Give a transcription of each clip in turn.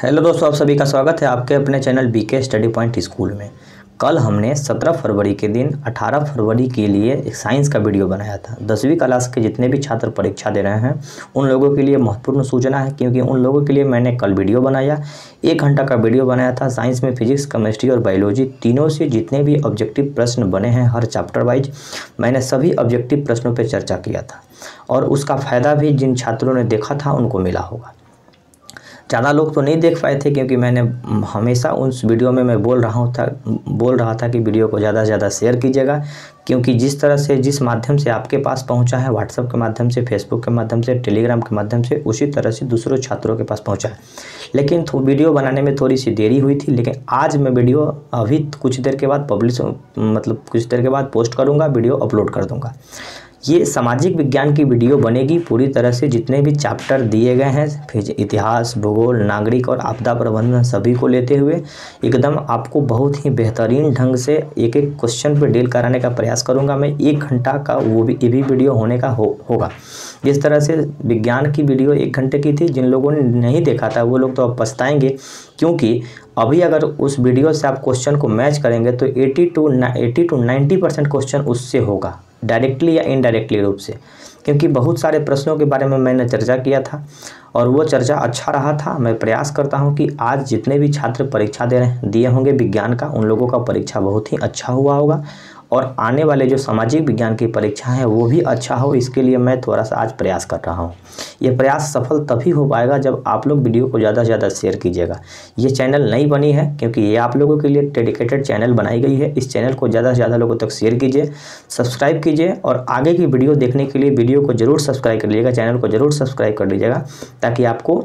Hello दोस्तों, आप सभी का स्वागत है आपके अपने channel BK study point school में। कल हमने 17 फरवरी के दिन 18 फरवरी के लिए एक साइंस का वीडियो बनाया था। 10वीं क्लास के जितने भी छात्र परीक्षा दे रहे हैं उन लोगों के लिए महत्वपूर्ण सूचना है, क्योंकि उन लोगों के लिए मैंने कल वीडियो बनाया। 1 घंटा का वीडियो बनाया था। साइंस में फिजिक्स, केमिस्ट्री और बायोलॉजी तीनों से जितने भी ऑब्जेक्टिव प्रश्न बने हैं हर चैप्टर वाइज, मैंने सभी ऑब्जेक्टिव प्रश्नों पर चर्चा किया था और उसका फ़ायदा भी जिन छात्रों ने देखा था उनको मिला होगा। ज़्यादा लोग तो नहीं देख पाए थे, क्योंकि मैंने हमेशा उस वीडियो में मैं बोल रहा था कि वीडियो को ज़्यादा से ज़्यादा शेयर कीजिएगा, क्योंकि जिस तरह से जिस माध्यम से आपके पास पहुंचा है, व्हाट्सएप के माध्यम से, फेसबुक के माध्यम से, टेलीग्राम के माध्यम से, उसी तरह से दूसरों छात्रों के पास पहुंचा है। लेकिन वीडियो बनाने में थोड़ी सी देरी हुई थी, लेकिन आज मैं वीडियो अभी कुछ देर के बाद कुछ देर के बाद पोस्ट करूँगा, वीडियो अपलोड कर दूँगा। ये सामाजिक विज्ञान की वीडियो बनेगी पूरी तरह से, जितने भी चैप्टर दिए गए हैं, इतिहास, भूगोल, नागरिक और आपदा प्रबंधन सभी को लेते हुए एकदम आपको बहुत ही बेहतरीन ढंग से एक एक क्वेश्चन पर डील कराने का प्रयास करूंगा मैं। 1 घंटा का ये भी वीडियो होने का होगा। जिस तरह से विज्ञान की वीडियो 1 घंटे की थी, जिन लोगों ने नहीं देखा था वो लोग तो अब पछताएंगे, क्योंकि अभी अगर उस वीडियो से आप क्वेश्चन को मैच करेंगे तो 80 to 90% क्वेश्चन उससे होगा, डायरेक्टली या इनडायरेक्टली रूप से, क्योंकि बहुत सारे प्रश्नों के बारे में मैंने चर्चा किया था और वो चर्चा अच्छा रहा था। मैं प्रयास करता हूं कि आज जितने भी छात्र परीक्षा दिए होंगे विज्ञान का, उन लोगों का परीक्षा बहुत ही अच्छा हुआ होगा और आने वाले जो सामाजिक विज्ञान की परीक्षा है वो भी अच्छा हो। इसके लिए मैं थोड़ा सा आज प्रयास कर रहा हूँ। ये प्रयास सफल तभी हो पाएगा जब आप लोग वीडियो को ज़्यादा से ज़्यादा शेयर कीजिएगा। ये चैनल नई बनी है, क्योंकि ये आप लोगों के लिए डेडिकेटेड चैनल बनाई गई है। इस चैनल को ज़्यादा से ज़्यादा लोगों तक शेयर कीजिए, सब्सक्राइब कीजिए और आगे की वीडियो देखने के लिए वीडियो को ज़रूर सब्सक्राइब कर लीजिएगा, चैनल को ज़रूर सब्सक्राइब कर लीजिएगा, ताकि आपको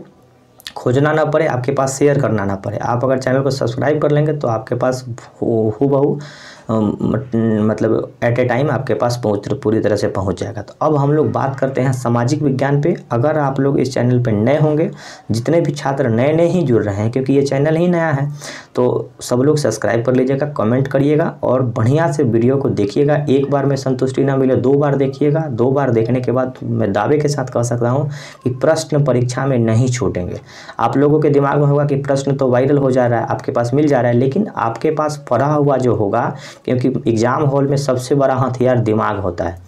खोजना ना पड़े, आपके पास शेयर करना ना पड़े। आप अगर चैनल को सब्सक्राइब कर लेंगे तो आपके पास हूबहू मतलब एट ए टाइम आपके पास पूरी तरह से पहुंच जाएगा। तो अब हम लोग बात करते हैं सामाजिक विज्ञान पे। अगर आप लोग इस चैनल पे नए होंगे, जितने भी छात्र नए नए ही जुड़ रहे हैं, क्योंकि ये चैनल ही नया है, तो सब लोग सब्सक्राइब कर लीजिएगा, कमेंट करिएगा और बढ़िया से वीडियो को देखिएगा। 1 बार में संतुष्टि ना मिले 2 बार देखिएगा। 2 बार देखने के बाद मैं दावे के साथ कह सकता हूँ कि प्रश्न परीक्षा में नहीं छूटेंगे। आप लोगों के दिमाग में होगा कि प्रश्न तो वायरल हो जा रहा है, आपके पास मिल जा रहा है, लेकिन आपके पास पढ़ा हुआ जो होगा, क्योंकि एग्जाम हॉल में सबसे बड़ा हथियार दिमाग होता है,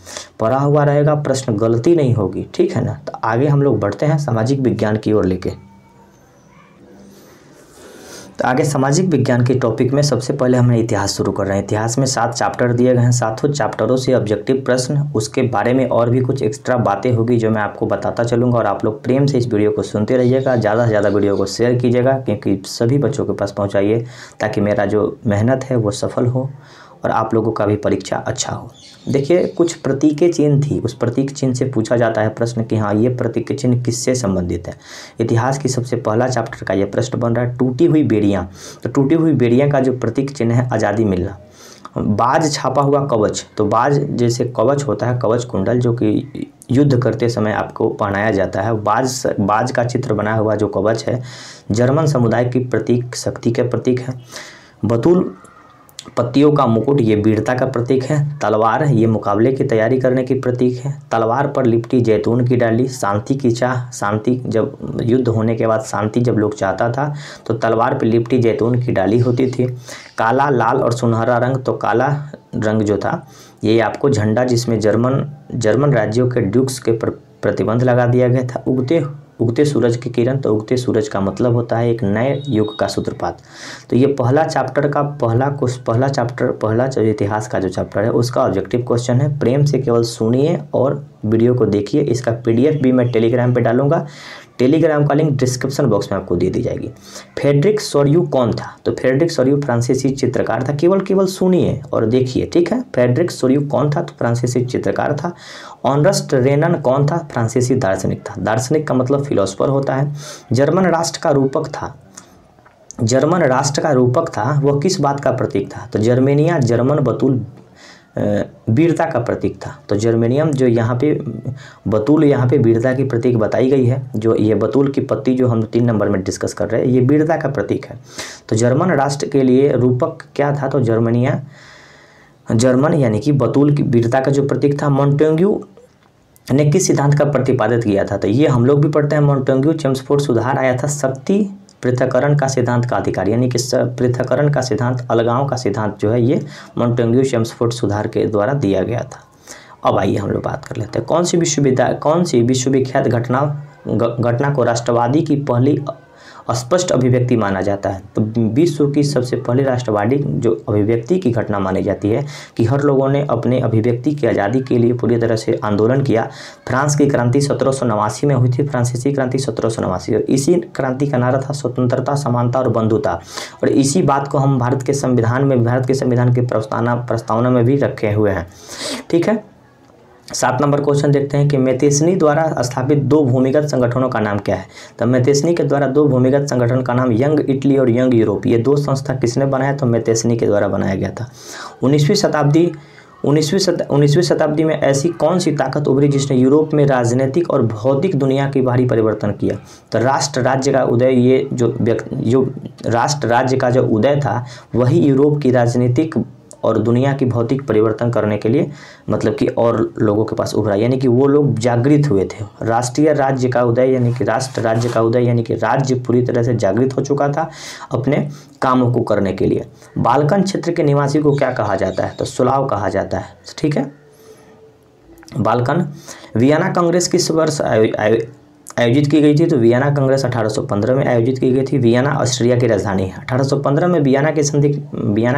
पढ़ा हुआ रहेगा, प्रश्न गलती नहीं होगी, ठीक है ना। तो आगे हम लोग बढ़ते हैं सामाजिक विज्ञान की ओर लेके। तो आगे सामाजिक विज्ञान के टॉपिक में सबसे पहले हम इतिहास शुरू कर रहे हैं। इतिहास में 7 चैप्टर दिए गए हैं, 7 चैप्टरों से ऑब्जेक्टिव प्रश्न, उसके बारे में और भी कुछ एक्स्ट्रा बातें होगी जो मैं आपको बताता चलूँगा और आप लोग प्रेम से इस वीडियो को सुनते रहिएगा। ज़्यादा से ज़्यादा वीडियो को शेयर कीजिएगा, क्योंकि सभी बच्चों के पास पहुँचाइए, ताकि मेरा जो मेहनत है वो सफल हो और आप लोगों का भी परीक्षा अच्छा हो। देखिए, कुछ प्रतीक चिन्ह थी, उस प्रतीक चिन्ह से पूछा जाता है प्रश्न कि हाँ, ये प्रतीक चिन्ह किससे संबंधित है। इतिहास की सबसे पहला चैप्टर का ये प्रश्न बन रहा है, टूटी हुई बेड़ियाँ। तो टूटी हुई बेड़ियाँ का जो प्रतीक चिन्ह है, आज़ादी मिलना। बाज छापा हुआ कवच, तो बाज जैसे कवच होता है, कवच कुंडल, जो कि युद्ध करते समय आपको पहनाया जाता है, बाज का चित्र बना हुआ जो कवच है, जर्मन समुदाय की प्रतीक, शक्ति के प्रतीक है। बतूल पत्तियों का मुकुट, ये वीरता का प्रतीक है। तलवार, ये मुकाबले की तैयारी करने की प्रतीक है। तलवार पर लिपटी जैतून की डाली, शांति की चाह, शांति, जब युद्ध होने के बाद शांति जब लोग चाहता था तो तलवार पर लिपटी जैतून की डाली होती थी। काला, लाल और सुनहरा रंग, तो काला रंग जो था ये आपको झंडा, जिसमें जर्मन राज्यों के ड्यूक्स के प्रतिबंध लगा दिया गया था। उगते सूरज की किरण, तो उगते सूरज का मतलब होता है एक नए युग का सूत्रपात। तो ये पहला जो इतिहास का जो चैप्टर है उसका ऑब्जेक्टिव क्वेश्चन है। प्रेम से केवल सुनिए और वीडियो को देखिए। इसका PDF भी मैं टेलीग्राम पे डालूंगा, टेलीग्राम का लिंक डिस्क्रिप्शन बॉक्स में आपको दे दी जाएगी। फ्रेडरिक सोर्यू कौन था? तो फ्रेडरिक सोर्यू फ्रांसीसी चित्रकार था। केवल सुनिए और देखिए, ठीक है। फ्रेडरिक सोर्यू कौन था? तो फ्रांसीसी चित्रकार था। ऑनरस्ट रेनन कौन था? फ्रांसीसी दार्शनिक था। दार्शनिक का मतलब फिलोसफर होता है। जर्मन राष्ट्र का रूपक था, वह किस बात का प्रतीक था? तो जर्मेनिया, जर्मन बतूल वीरता का प्रतीक था। तो जर्मेनियम, जो यहाँ पे बतूल, यहाँ पे वीरता की प्रतीक बताई गई है। जो ये बतूल की पत्ती जो हम 3 नंबर में डिस्कस कर रहे हैं, ये वीरता का प्रतीक है। तो जर्मन राष्ट्र के लिए रूपक क्या था? तो जर्मन यानी कि बतूल की वीरता का जो प्रतीक था। मॉन्टेग्यू ने किस सिद्धांत का प्रतिपादित किया था? तो ये हम लोग भी पढ़ते हैं। मॉन्टेग्यू चेम्सफोर्ड सुधार आया था शक्ति पृथक्करण का सिद्धांत का अधिकारी, यानी कि पृथक्करण का सिद्धांत, अलगाव का सिद्धांत जो है ये मॉन्टेग्यू चेम्सफोर्ड सुधार के द्वारा दिया गया था। अब आइए हम लोग बात कर लेते हैं कौन सी विश्वविख्यात घटना को राष्ट्रवादी की पहली स्पष्ट अभिव्यक्ति माना जाता है। तो विश्व की सबसे पहली राष्ट्रवादी जो अभिव्यक्ति की घटना मानी जाती है कि हर लोगों ने अपने अभिव्यक्ति की आज़ादी के लिए पूरी तरह से आंदोलन किया। फ्रांस की क्रांति 1789 में हुई थी, फ्रांसीसी क्रांति 1789, और इसी क्रांति का नारा था स्वतंत्रता, समानता और बंधुता। और इसी बात को हम भारत के संविधान के प्रस्तावना में भी रखे हुए हैं। ठीक है, 7 नंबर क्वेश्चन देखते हैं कि मैतेस्नी द्वारा स्थापित 2 भूमिगत संगठनों का नाम क्या है। तो मैतेस्नी के द्वारा 2 भूमिगत संगठन का नाम यंग इटली और यंग यूरोप, ये 2 संस्था किसने बनाया? तो मैतेस्नी के द्वारा बनाया गया था। 19वीं शताब्दी में ऐसी कौन सी ताकत उभरी जिसने यूरोप में राजनीतिक और भौतिक दुनिया की भारी परिवर्तन किया? तो राष्ट्र राज्य का उदय, ये जो राष्ट्र राज्य का जो उदय था वही यूरोप की राजनीतिक और दुनिया की भौतिक परिवर्तन करने के लिए मतलब कि और लोगों के पास उभरा, यानी कि वो लोग जागृत हुए थे। राष्ट्रीय राज्य का उदय यानी कि राष्ट्र राज्य का उदय यानी कि राज्य पूरी तरह से जागृत हो चुका था अपने कामों को करने के लिए। बाल्कन क्षेत्र के निवासी को क्या कहा जाता है? तो सुलाव कहा जाता है। ठीक है, बाल्कन वियना कांग्रेस किस वर्ष आयोजित की गई थी? तो वियना कांग्रेस 1815 में आयोजित की गई थी। वियना ऑस्ट्रिया की राजधानी है। 1815 में वियना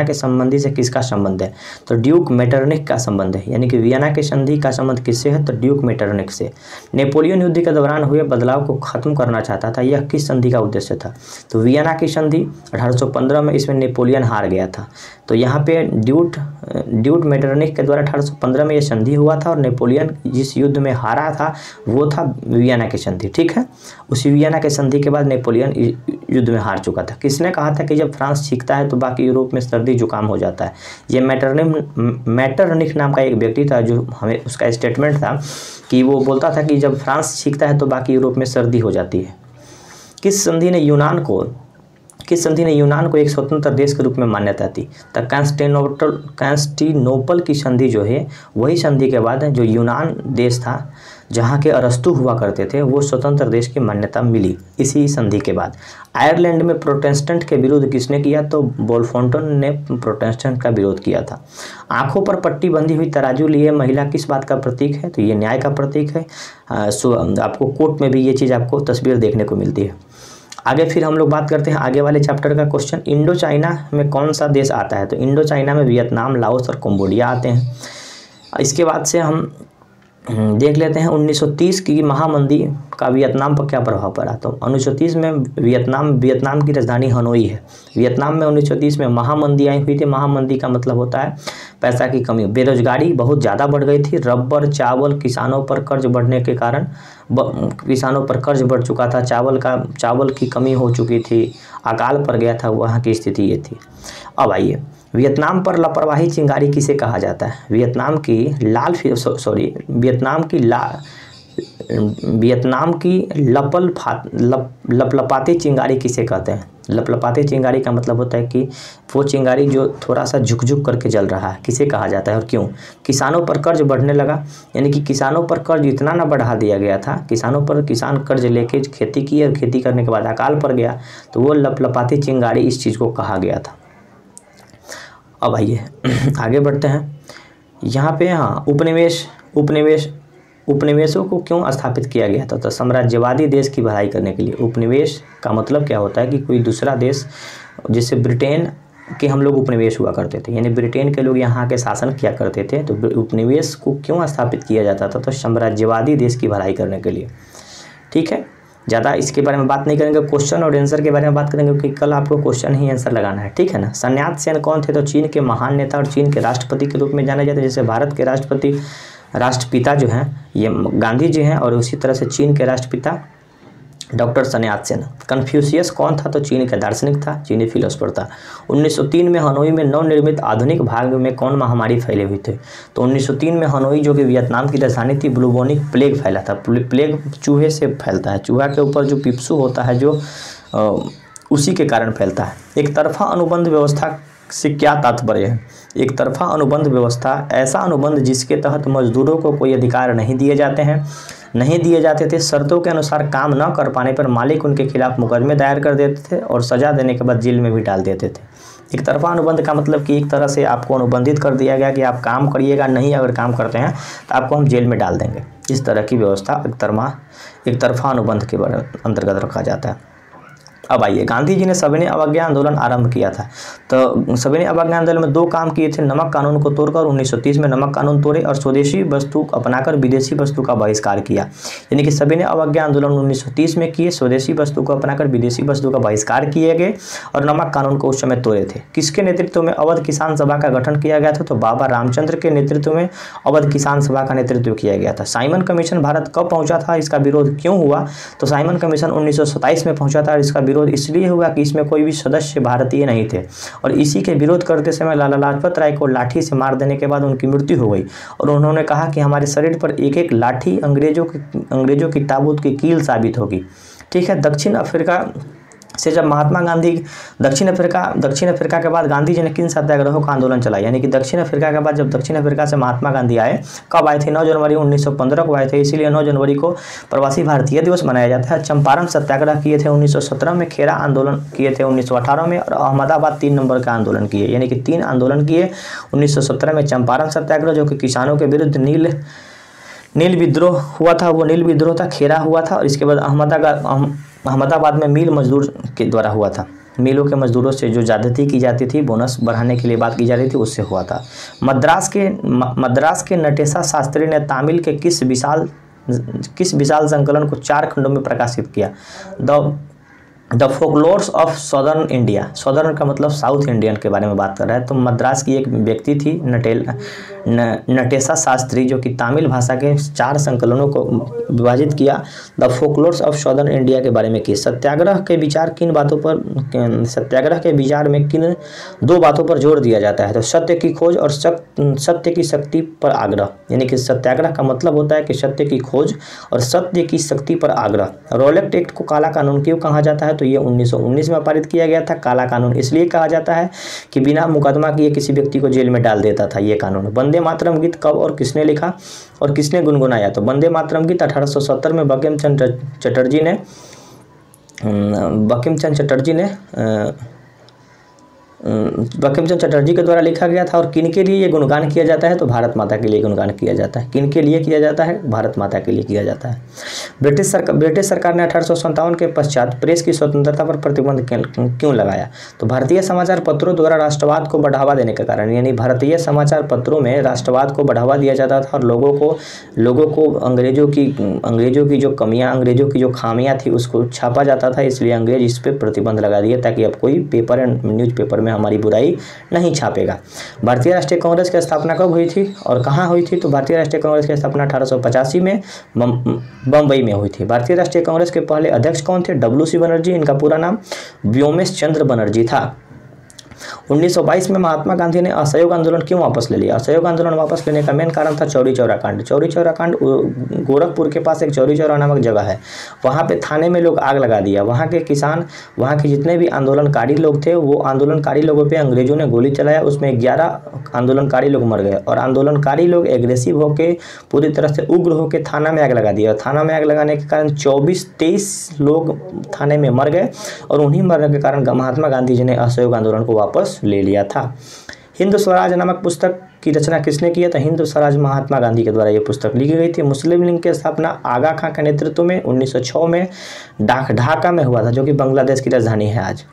के संबंधी से किसका संबंध है? तो ड्यूक मेटरनिख का संबंध है, यानी कि वियना के संधि का संबंध किससे है? तो ड्यूक मेटरनिख से। नेपोलियन युद्ध के दौरान हुए बदलाव को खत्म करना चाहता था, यह किस संधि का उद्देश्य था? तो वियना की संधि 1815 में, इसमें नेपोलियन हार गया था। तो यहाँ पे ड्यूक मेटरनिख के द्वारा 1815 में यह संधि हुआ था और नेपोलियन जिस युद्ध में हारा था वो था वियना की संधि। ठीक है, उसी वियना के संधि के बाद नेपोलियन युद्ध में हार चुका था। किसने कहा था कि जब फ्रांस सीखता है तो बाकी यूरोप में सर्दी जुकाम हो जाता है? ये मेटरनिख नाम का एक व्यक्ति था जो हमें उसका स्टेटमेंट था कि वो बोलता था कि जब फ्रांस सीखता है तो बाकी यूरोप में सर्दी हो जाती है। किस संधि ने यूनान को एक स्वतंत्र देश के रूप में मान्यता दी? तो कांस्टेनोपल की संधि जो है वही संधि के बाद जो यूनान देश था जहाँ के अरस्तु हुआ करते थे वो स्वतंत्र देश की मान्यता मिली इसी संधि के बाद। आयरलैंड में प्रोटेस्टेंट के विरोध किसने किया? तो बोल्फोंटन ने प्रोटेस्टेंट का विरोध किया था। आंखों पर पट्टी बंधी हुई तराजू लिए महिला किस बात का प्रतीक है? तो ये न्याय का प्रतीक है। आपको कोर्ट में भी ये चीज़ आपको तस्वीर देखने को मिलती है। आगे फिर हम लोग बात करते हैं आगे वाले चैप्टर का क्वेश्चन, इंडो चाइना में कौन सा देश आता है? तो इंडो चाइना में वियतनाम, लाओस और कंबोडिया आते हैं। इसके बाद से हम देख लेते हैं 1930 की महामंदी का वियतनाम पर क्या प्रभाव पड़ा। तो 1930 में वियतनाम की राजधानी हनोई है। वियतनाम में 1930 में महामंदी आई हुई थी। महामंदी का मतलब होता है पैसा की कमी, बेरोजगारी बहुत ज़्यादा बढ़ गई थी। रबर, चावल, किसानों पर कर्ज बढ़ने के कारण किसानों पर कर्ज बढ़ चुका था। चावल की कमी हो चुकी थी, अकाल पड़ गया था, वहाँ की स्थिति ये थी। अब आइए, वियतनाम पर लापरवाही चिंगारी किसे कहा जाता है? वियतनाम की लपलपाती चिंगारी किसे कहते हैं? लपलपाती चिंगारी का मतलब होता है कि वो चिंगारी जो थोड़ा सा झुक करके जल रहा है, किसे कहा जाता है और क्यों? किसानों पर कर्ज बढ़ने लगा, यानी कि किसानों पर कर्ज इतना ना बढ़ा दिया गया था, किसान कर्ज लेके खेती की और खेती करने के बाद अकाल पड़ गया, तो वो लपलपाती चिंगारी इस चीज़ को कहा गया था। अब आइए आगे बढ़ते हैं। यहाँ पे हाँ, उपनिवेशों को क्यों स्थापित किया गया था? तो साम्राज्यवादी देश की भलाई करने के लिए। उपनिवेश का मतलब क्या होता है कि कोई दूसरा देश, जैसे ब्रिटेन के हम लोग उपनिवेश हुआ करते थे, यानी ब्रिटेन के लोग यहाँ के शासन किया करते थे, तो उपनिवेश को क्यों स्थापित किया जाता था? तो साम्राज्यवादी देश की भलाई करने के लिए। ठीक है, ज़्यादा इसके बारे में बात नहीं करेंगे, क्वेश्चन और आंसर के बारे में बात करेंगे क्योंकि कल आपको क्वेश्चन ही आंसर लगाना है। ठीक है ना। sun यat-sen कौन थे? तो चीन के महान नेता और चीन के राष्ट्रपति के रूप में जाने जाते हैं। जैसे भारत के राष्ट्रपिता जो हैं ये गांधी जी हैं और उसी तरह से चीन के राष्ट्रपिता डॉक्टर sun yat-sen। कन्फ्यूशियस कौन था? तो चीन का दार्शनिक था, चीनी फिलोसफर था। 1903 में हनोई में नवनिर्मित आधुनिक भाग में कौन महामारी फैले हुई थे? तो 1903 में हनोई जो कि वियतनाम की राजधानी थी, ब्लूबोनिक प्लेग फैला था। प्लेग चूहे से फैलता है, चूहा के ऊपर जो पिप्सू होता है जो उसी के कारण फैलता है। एक तरफा अनुबंध व्यवस्था से क्या तात्पर्य है? एक तरफा अनुबंध व्यवस्था ऐसा अनुबंध जिसके तहत मजदूरों को कोई अधिकार नहीं दिए जाते थे। शर्तों के अनुसार काम न कर पाने पर मालिक उनके खिलाफ मुकदमे दायर कर देते थे और सजा देने के बाद जेल में भी डाल देते थे। एक तरफा अनुबंध का मतलब कि एक तरह से आपको अनुबंधित कर दिया गया कि आप काम करिएगा, नहीं अगर काम करते हैं तो आपको हम जेल में डाल देंगे। इस तरह की व्यवस्था एक तरफा अनुबंध के अंतर्गत रखा जाता है। अब आइए, गांधी जी ने सविनय अवज्ञा आंदोलन आरंभ किया था। तो सविनय अवज्ञा आंदोलन में 2 काम किए थे। नमक कानून को तोड़कर 1930 में नमक कानून तोड़े और स्वदेशी वस्तु अपनाकर विदेशी वस्तु का बहिष्कार किया। यानी कि सविनय अवज्ञा आंदोलन 1930 में किए, स्वदेशी वस्तु को अपनाकर विदेशी वस्तु का बहिष्कार किए गए और नमक कानून को उस समय तोड़े थे। किसके नेतृत्व में अवध किसान सभा का गठन किया गया था? तो बाबा रामचंद्र के नेतृत्व में अवध किसान सभा का नेतृत्व किया गया था। साइमन कमीशन भारत कब पहुंचा था? इसका विरोध क्यों हुआ? तो साइमन कमीशन 1927 में पहुंचा था और इसका विरोध इसलिए हुआ कि इसमें कोई भी सदस्य भारतीय नहीं थे और इसी के विरोध करते समय लाला लाजपत राय को लाठी से मार देने के बाद उनकी मृत्यु हो गई और उन्होंने कहा कि हमारे शरीर पर एक एक लाठी अंग्रेजों की ताबूत की कील साबित होगी। ठीक है। दक्षिण अफ्रीका से जब महात्मा गांधी दक्षिण अफ्रीका के बाद गांधी जी ने किन सत्याग्रहों का आंदोलन चलाया? यानी कि दक्षिण अफ्रीका के बाद जब दक्षिण अफ्रीका से महात्मा गांधी आए, कब आए थे? 9 जनवरी 1915 को आए थे, इसीलिए 9 जनवरी को प्रवासी भारतीय दिवस मनाया जाता है। चंपारण सत्याग्रह किए थे 1917 में, खेरा आंदोलन किए थे 1918 में और अहमदाबाद 3 नंबर का आंदोलन किए। यानी कि 3 आंदोलन किए। 1917 में चंपारण सत्याग्रह जो कि किसानों के विरुद्ध नील विद्रोह हुआ था, वो नील विद्रोह था। खेरा हुआ था और इसके बाद अहमदाबाद में मिल मजदूर के द्वारा हुआ था। मिलों के मजदूरों से जो ज्यादती की जाती थी, बोनस बढ़ाने के लिए बात की जा रही थी, उससे हुआ था। मद्रास के नटेशा शास्त्री ने तामिल के किस विशाल संकलन को 4 खंडों में प्रकाशित किया? The folklores of southern India. Southern का मतलब साउथ इंडियन के बारे में बात कर रहा है। तो मद्रास की एक व्यक्ति थी नटेशा शास्त्री, जो कि तमिल भाषा के 4 संकलनों को विभाजित किया। The folklores of southern India के बारे में की। सत्याग्रह के विचार में किन 2 बातों पर जोर दिया जाता है? तो सत्य की खोज और सत्य की शक्ति पर आग्रह। यानी कि सत्याग्रह का मतलब होता है कि सत्य की खोज और सत्य की शक्ति पर आग्रह। रॉलेट एक्ट को काला कानून क्यों कहा जाता है? तो ये 1919 में पारित किया गया था। काला कानून इसलिए कहा जाता है कि बिना मुकदमा किए किसी व्यक्ति को जेल में डाल देता था ये कानून। वंदे मातरम गीत कब और किसने लिखा और किसने गुनगुनाया? तो वंदे मातरम गीत 1870 में बंकिम चंद्र चटर्जी के द्वारा लिखा गया था। और किनके लिए ये गुणगान किया जाता है? तो भारत माता के लिए गुणगान किया जाता है। किनके लिए किया जाता है? भारत माता के लिए किया जाता है। ब्रिटिश सरकार ने 1857 के पश्चात प्रेस की स्वतंत्रता पर प्रतिबंध क्यों लगाया? तो भारतीय समाचार पत्रों द्वारा राष्ट्रवाद को बढ़ावा देने के कारण। यानी भारतीय समाचार पत्रों में राष्ट्रवाद को बढ़ावा दिया जाता था और लोगों को अंग्रेजों की जो कमियां, अंग्रेजों की जो खामियां थी उसको छापा जाता था। इसलिए अंग्रेज इस पर प्रतिबंध लगा दिए ताकि अब कोई पेपर एंड न्यूज़पेपर में हमारी बुराई नहीं छापेगा। भारतीय राष्ट्रीय कांग्रेस की स्थापना कब हुई थी और कहाँ हुई थी? तो भारतीय राष्ट्रीय कांग्रेस की स्थापना 1885 में बम्बई में हुई थी। भारतीय राष्ट्रीय कांग्रेस के पहले अध्यक्ष कौन थे? WC बनर्जी। इनका पूरा नाम व्योमेश चंद्र बनर्जी था। 1922 में महात्मा गांधी ने असहयोग आंदोलन क्यों वापस ले लिया? असहयोग आंदोलन वापस लेने का मेन कारण था चौरी चौरा कांड। चौरी चौरा कांड, गोरखपुर के पास एक चौरी चौरा नामक जगह है, वहाँ पे थाने में लोग आग लगा दिया। वहाँ के किसान, वहाँ के जितने भी आंदोलनकारी लोग थे, वो आंदोलनकारी लोगों पे अंग्रेजों ने गोली चलाया। उसमें 11 आंदोलनकारी लोग मर गए और आंदोलनकारी लोग एग्रेसिव होकर पूरी तरह से उग्र होकर थाना में आग लगा दिया। थाना में आग लगाने के कारण 23 लोग थाने में मर गए और उन्हीं मरने के कारण महात्मा गांधी जी ने असहयोग आंदोलन को वापस ले लिया था। हिंद स्वराज नामक पुस्तक की रचना किसने किया था? हिंद स्वराज महात्मा गांधी के द्वारा यह पुस्तक लिखी गई थी। मुस्लिम लीग की स्थापना आगा खां के नेतृत्व में 1906 में ढाका में हुआ था, जो कि बांग्लादेश की राजधानी है आज।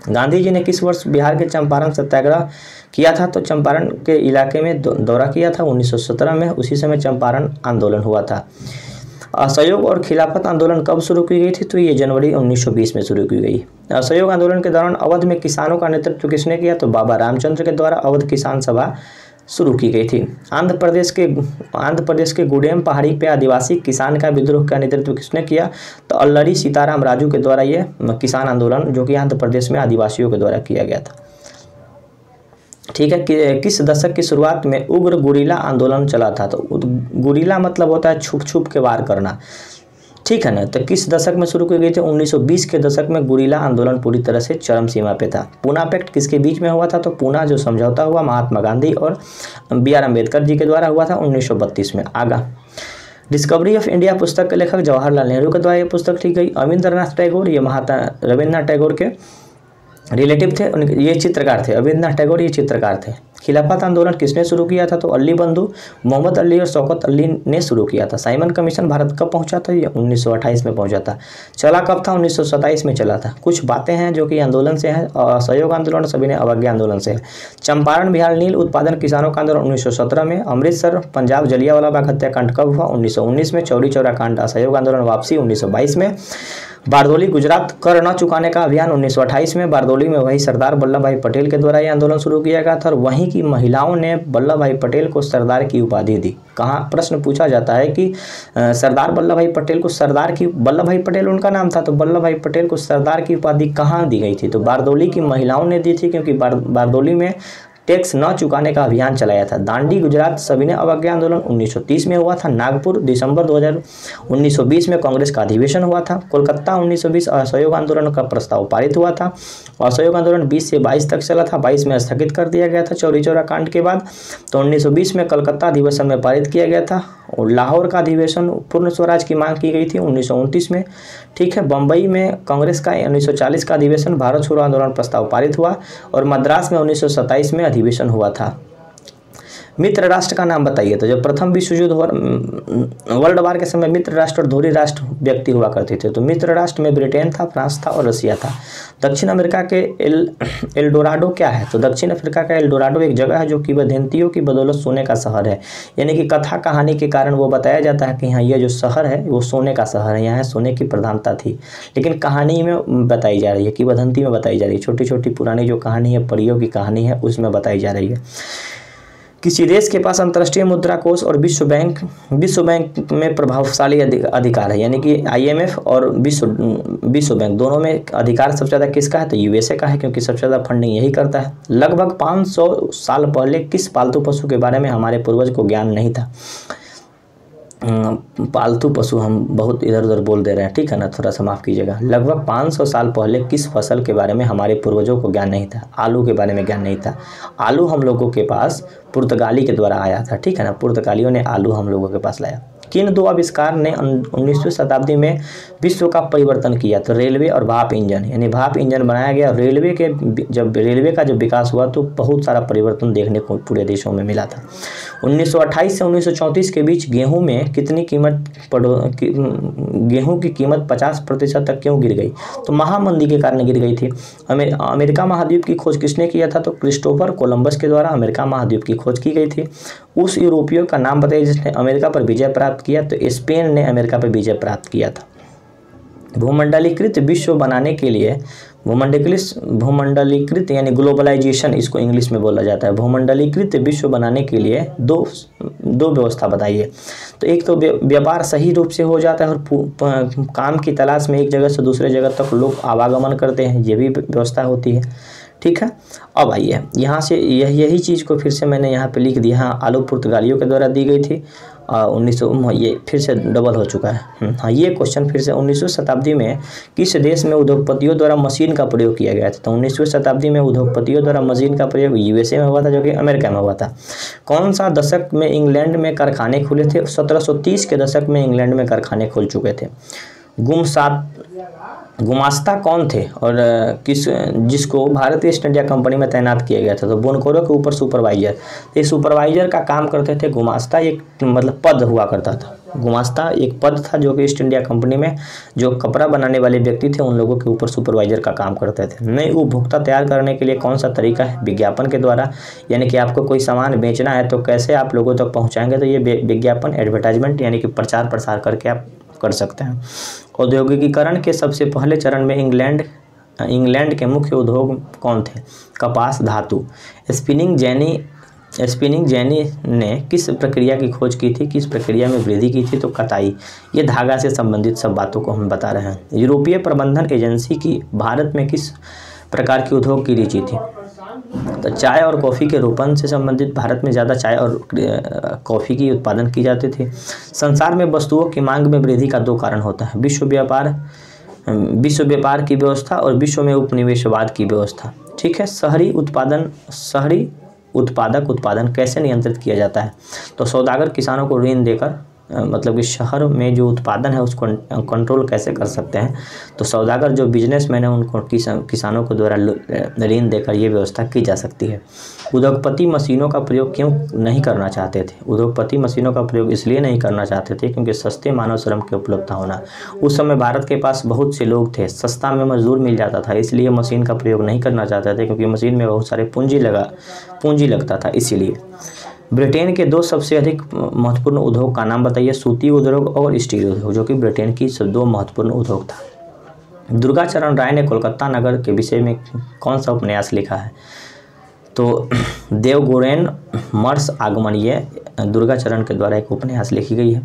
गांधी जी ने किस वर्ष बिहार के चंपारण सत्याग्रह किया था? तो चंपारण के इलाके में दौरा किया था 1917 में। उसी समय चंपारण आंदोलन हुआ था। असहयोग और खिलाफत आंदोलन कब शुरू की गई थी? तो ये जनवरी 1920 में शुरू की गई। असहयोग आंदोलन के दौरान अवध में किसानों का नेतृत्व किसने किया? तो बाबा रामचंद्र के द्वारा अवध किसान सभा शुरू की गई थी। आंध्र प्रदेश के गुडेम पहाड़ी पे आदिवासी किसान का विद्रोह का नेतृत्व किसने किया? तो अल्लरी सीताराम राजू के द्वारा ये किसान आंदोलन, जो कि आंध्र प्रदेश में आदिवासियों के द्वारा किया गया था। ठीक है। किस दशक की शुरुआत में उग्र गुरिल्ला आंदोलन चला था? तो गुरिल्ला मतलब होता है छुप छुप के वार करना। ठीक है ना। तो किस दशक में शुरू की गई थी? 1920 के दशक में गुरिल्ला आंदोलन पूरी तरह से चरम सीमा पे था। पूना पैक्ट किसके बीच में हुआ था? तो पूना जो समझौता हुआ महात्मा गांधी और BR अम्बेडकर जी के द्वारा हुआ था 1932 में। आगा डिस्कवरी ऑफ इंडिया पुस्तक के लेखक जवाहरलाल नेहरू के द्वारा ये पुस्तक लिखी गई। रविंद्रनाथ टैगोर, ये रविंद्रनाथ टैगोर के रिलेटिव थे, उनके ये चित्रकार थे। रविंद्रनाथ टैगोर ये चित्रकार थे। खिलाफत आंदोलन किसने शुरू किया था? तो अली बंधु मोहम्मद अली और शौकत अली ने शुरू किया था। साइमन कमीशन भारत कब पहुंचा था? ये 1928 में पहुंचा था। चला कब था? 1927 में चला था। कुछ बातें हैं जो कि आंदोलन से हैं, असहयोग आंदोलन, सविनय अवज्ञा आंदोलन से है। चंपारण बिहार नील उत्पादन किसानों का आंदोलन 1917 में। अमृतसर पंजाब जलियांवाला बाग हत्याकांड कब हुआ? 1919 में। चौरी चौरा कांड असहयोग आंदोलन वापसी 1922 में। बारदोली गुजरात कर न चुकाने का अभियान 1928 में। बारदोली में वही सरदार वल्लभ भाई पटेल के द्वारा यह आंदोलन शुरू किया गया था और वहीं की महिलाओं ने वल्लभ भाई पटेल को सरदार की उपाधि दी। कहाँ प्रश्न पूछा जाता है कि सरदार वल्लभ भाई पटेल को सरदार की, वल्लभ भाई पटेल उनका नाम था, तो वल्लभ भाई पटेल को सरदार की उपाधि कहाँ दी गई थी? तो बारदोली की महिलाओं ने दी थी, क्योंकि बारदोली में टैक्स न चुकाने का अभियान चलाया था। दांडी गुजरात सविनय अवज्ञा आंदोलन 1930 में हुआ था। नागपुर दिसंबर 1920 में कांग्रेस का अधिवेशन हुआ था। कोलकाता 1920 असहयोग आंदोलन का प्रस्ताव पारित हुआ था। असहयोग आंदोलन 20 से 22 तक चला था, 22 में स्थगित कर दिया गया था चौरी चौरा कांड के बाद। तो 1920 में कलकत्ता अधिवेशन में पारित किया गया था और लाहौर का अधिवेशन पूर्ण स्वराज की मांग की गई थी 1929 में। ठीक है। बम्बई में कांग्रेस का 1940 का अधिवेशन भारत छोड़ो आंदोलन प्रस्ताव पारित हुआ और मद्रास में 1927 में अधिवेशन हुआ था। मित्र राष्ट्र का नाम बताइए। तो जब प्रथम विश्व युद्ध वर्ल्ड वार के समय मित्र राष्ट्र और धुरी राष्ट्र व्यक्ति हुआ करते थे। तो मित्र राष्ट्र में ब्रिटेन था, फ्रांस था और रसिया था। दक्षिण अमेरिका के एल्डोराडो क्या है? तो दक्षिण अफ्रीका का एल्डोराडो एक जगह है जो किंवदंतियों की बदौलत सोने का शहर है, यानी कि कथा कहानी के कारण वो बताया जाता है कि हाँ ये जो शहर है वो सोने का शहर है, यहाँ सोने की प्रधानता थी। लेकिन कहानी में बताई जा रही है, किंवदंती में बताई जा रही है, छोटी छोटी पुरानी जो कहानी है, परियों की कहानी है, उसमें बताई जा रही है। किसी देश के पास अंतर्राष्ट्रीय मुद्रा कोष और विश्व बैंक में प्रभावशाली अधिकार है, यानी कि IMF और विश्व बैंक दोनों में अधिकार सबसे ज़्यादा किसका है? तो USA का है, क्योंकि सबसे ज़्यादा फंडिंग यही करता है। लगभग 500 साल पहले किस पालतू पशु के बारे में हमारे पूर्वज को ज्ञान नहीं था? पालतू पशु हम बहुत इधर उधर बोल दे रहे हैं, ठीक है ना, थोड़ा सा माफ़ कीजिएगा। लगभग 500 साल पहले किस फसल के बारे में हमारे पूर्वजों को ज्ञान नहीं था? आलू के बारे में ज्ञान नहीं था। आलू हम लोगों के पास पुर्तगाली के द्वारा आया था, ठीक है ना, पुर्तगालियों ने आलू हम लोगों के पास लाया। किन दो आविष्कार ने 19वीं शताब्दी में विश्व का परिवर्तन किया? तो रेलवे और भाप इंजन, यानी भाप इंजन बनाया गया। जब रेलवे का जब विकास हुआ तो बहुत सारा परिवर्तन देखने को पूरे देशों में मिला था। 1928 से 1934 के बीच गेहूं की कीमत 50% तक क्यों गिर गई? तो महामंदी के कारण गिर गई थी। अमेरिका महाद्वीप की खोज किसने किया था? तो क्रिस्टोफर कोलंबस के द्वारा अमेरिका महाद्वीप की खोज की गई थी। उस यूरोपियों का नाम बताइए जिसने अमेरिका पर विजय प्राप्त किया? तो स्पेन ने अमेरिका पर विजय प्राप्त किया था। भूमंडलीकृत विश्व बनाने के लिए भूमंडलीकृत यानी ग्लोबलाइजेशन इसको इंग्लिश में बोला जाता है। भूमंडलीकृत विश्व बनाने के लिए दो व्यवस्था बताइए। तो एक तो व्यापार सही रूप से हो जाता है और काम की तलाश में एक जगह से दूसरे जगह तक लोग आवागमन करते हैं, ये भी व्यवस्था होती है, ठीक है। अब आइए यहाँ से यही चीज़ को फिर से मैंने यहाँ पे लिख दिया। हाँ, आलू पुर्तगालियों के द्वारा दी गई थी 1900, ये फिर से डबल हो चुका है। हाँ, ये क्वेश्चन फिर से 19वीं शताब्दी में किस देश में उद्योगपतियों द्वारा मशीन का प्रयोग किया गया था? तो 19वीं शताब्दी में उद्योगपतियों द्वारा मशीन का प्रयोग USA में हुआ था, जो कि अमेरिका में हुआ था। कौन सा दशक में इंग्लैंड में कारखाने खुले थे? 1730 के दशक में इंग्लैंड में कारखाने खुल चुके थे। गुमास्ता कौन थे और जिसको भारतीय ईस्ट इंडिया कंपनी में तैनात किया गया था? तो बुनकरों के ऊपर सुपरवाइजर। ये सुपरवाइजर का काम करते थे। गुमास्ता एक मतलब पद हुआ करता था। गुमास्ता एक पद था जो कि ईस्ट इंडिया कंपनी में जो कपड़ा बनाने वाले व्यक्ति थे उन लोगों के ऊपर सुपरवाइजर का काम करते थे। नए उपभोक्ता तैयार करने के लिए कौन सा तरीका है? विज्ञापन के द्वारा, यानी कि आपको कोई सामान बेचना है तो कैसे आप लोगों तक पहुँचाएंगे? तो ये विज्ञापन, एडवर्टाइजमेंट, यानी कि प्रचार प्रसार करके आप कर सकते हैं। औद्योगिकीकरण के सबसे पहले चरण में इंग्लैंड के मुख्य उद्योग कौन थे? कपास, धातु। स्पिनिंग जेनी ने किस प्रक्रिया की खोज की थी? किस प्रक्रिया में वृद्धि की थी? तो कताई। ये धागा से संबंधित सब बातों को हम बता रहे हैं। यूरोपीय प्रबंधन एजेंसी की भारत में किस प्रकार की उद्योग की रुचि थी? तो चाय और कॉफ़ी के रोपण से संबंधित भारत में ज़्यादा चाय और कॉफ़ी की उत्पादन की जाती थी। संसार में वस्तुओं की मांग में वृद्धि का 2 कारण होता है, विश्व व्यापार की व्यवस्था और विश्व में उपनिवेशवाद की व्यवस्था। ठीक है, शहरी उत्पादक उत्पादन कैसे नियंत्रित किया जाता है? तो सौदागर किसानों को ऋण देकर, मतलब कि शहर में जो उत्पादन है उसको कंट्रोल कैसे कर सकते हैं? तो सौदागर जो बिजनेसमैन है उनको किसानों को द्वारा ऋण देकर ये व्यवस्था की जा सकती है। उद्योगपति मशीनों का प्रयोग क्यों नहीं करना चाहते थे? उद्योगपति मशीनों का प्रयोग इसलिए नहीं करना चाहते थे क्योंकि सस्ते मानव श्रम की उपलब्धता होना। उस समय भारत के पास बहुत से लोग थे, सस्ता में मजदूर मिल जाता था, इसलिए मशीन का प्रयोग नहीं करना चाहते थे क्योंकि मशीन में बहुत सारे पूंजी लगता था इसीलिए। ब्रिटेन के 2 सबसे अधिक महत्वपूर्ण उद्योग का नाम बताइए। सूती उद्योग और स्टील उद्योग, जो कि ब्रिटेन की 2 महत्वपूर्ण उद्योग था। दुर्गाचरण राय ने कोलकाता नगर के विषय में कौन सा उपन्यास लिखा है? तो देवगुरैन मर्स आगमन, ये दुर्गाचरण के द्वारा एक उपन्यास लिखी गई है।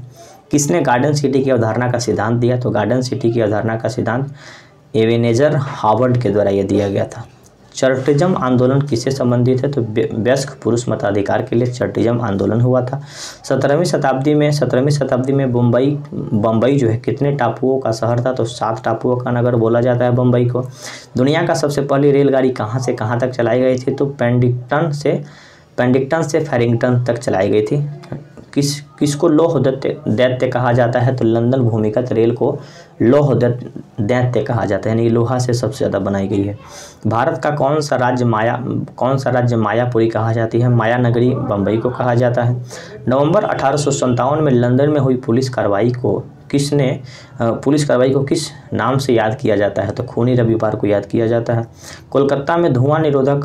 किसने गार्डन सिटी की अवधारणा का सिद्धांत दिया? तो गार्डन सिटी की अवधारणा का सिद्धांत एवेनेजर हावर्ड के द्वारा यह दिया गया था। चार्टिज्म आंदोलन किससे संबंधित है? तो वयस्क पुरुष मताधिकार के लिए चार्टिज्म आंदोलन हुआ था। 17वीं शताब्दी में बम्बई जो है कितने टापुओं का शहर था? तो 7 टापुओं का नगर बोला जाता है बम्बई को। दुनिया का सबसे पहली रेलगाड़ी कहाँ से कहाँ तक चलाई गई थी? तो पेडिंगटन से फैरिंगटन तक चलाई गई थी। किसको लौह दैत्य कहा जाता है? तो लंदन भूमिगत रेल को लौह दैत्य कहा जाता है, यानी लोहा से सबसे ज़्यादा बनाई गई है। भारत का कौन सा राज्य मायापुरी कहा जाती है? माया नगरी बम्बई को कहा जाता है। नवंबर 1857 में लंदन में हुई पुलिस कार्रवाई को किस नाम से याद किया जाता है? तो खूनी रविवार को याद किया जाता है। कोलकाता में धुआं निरोधक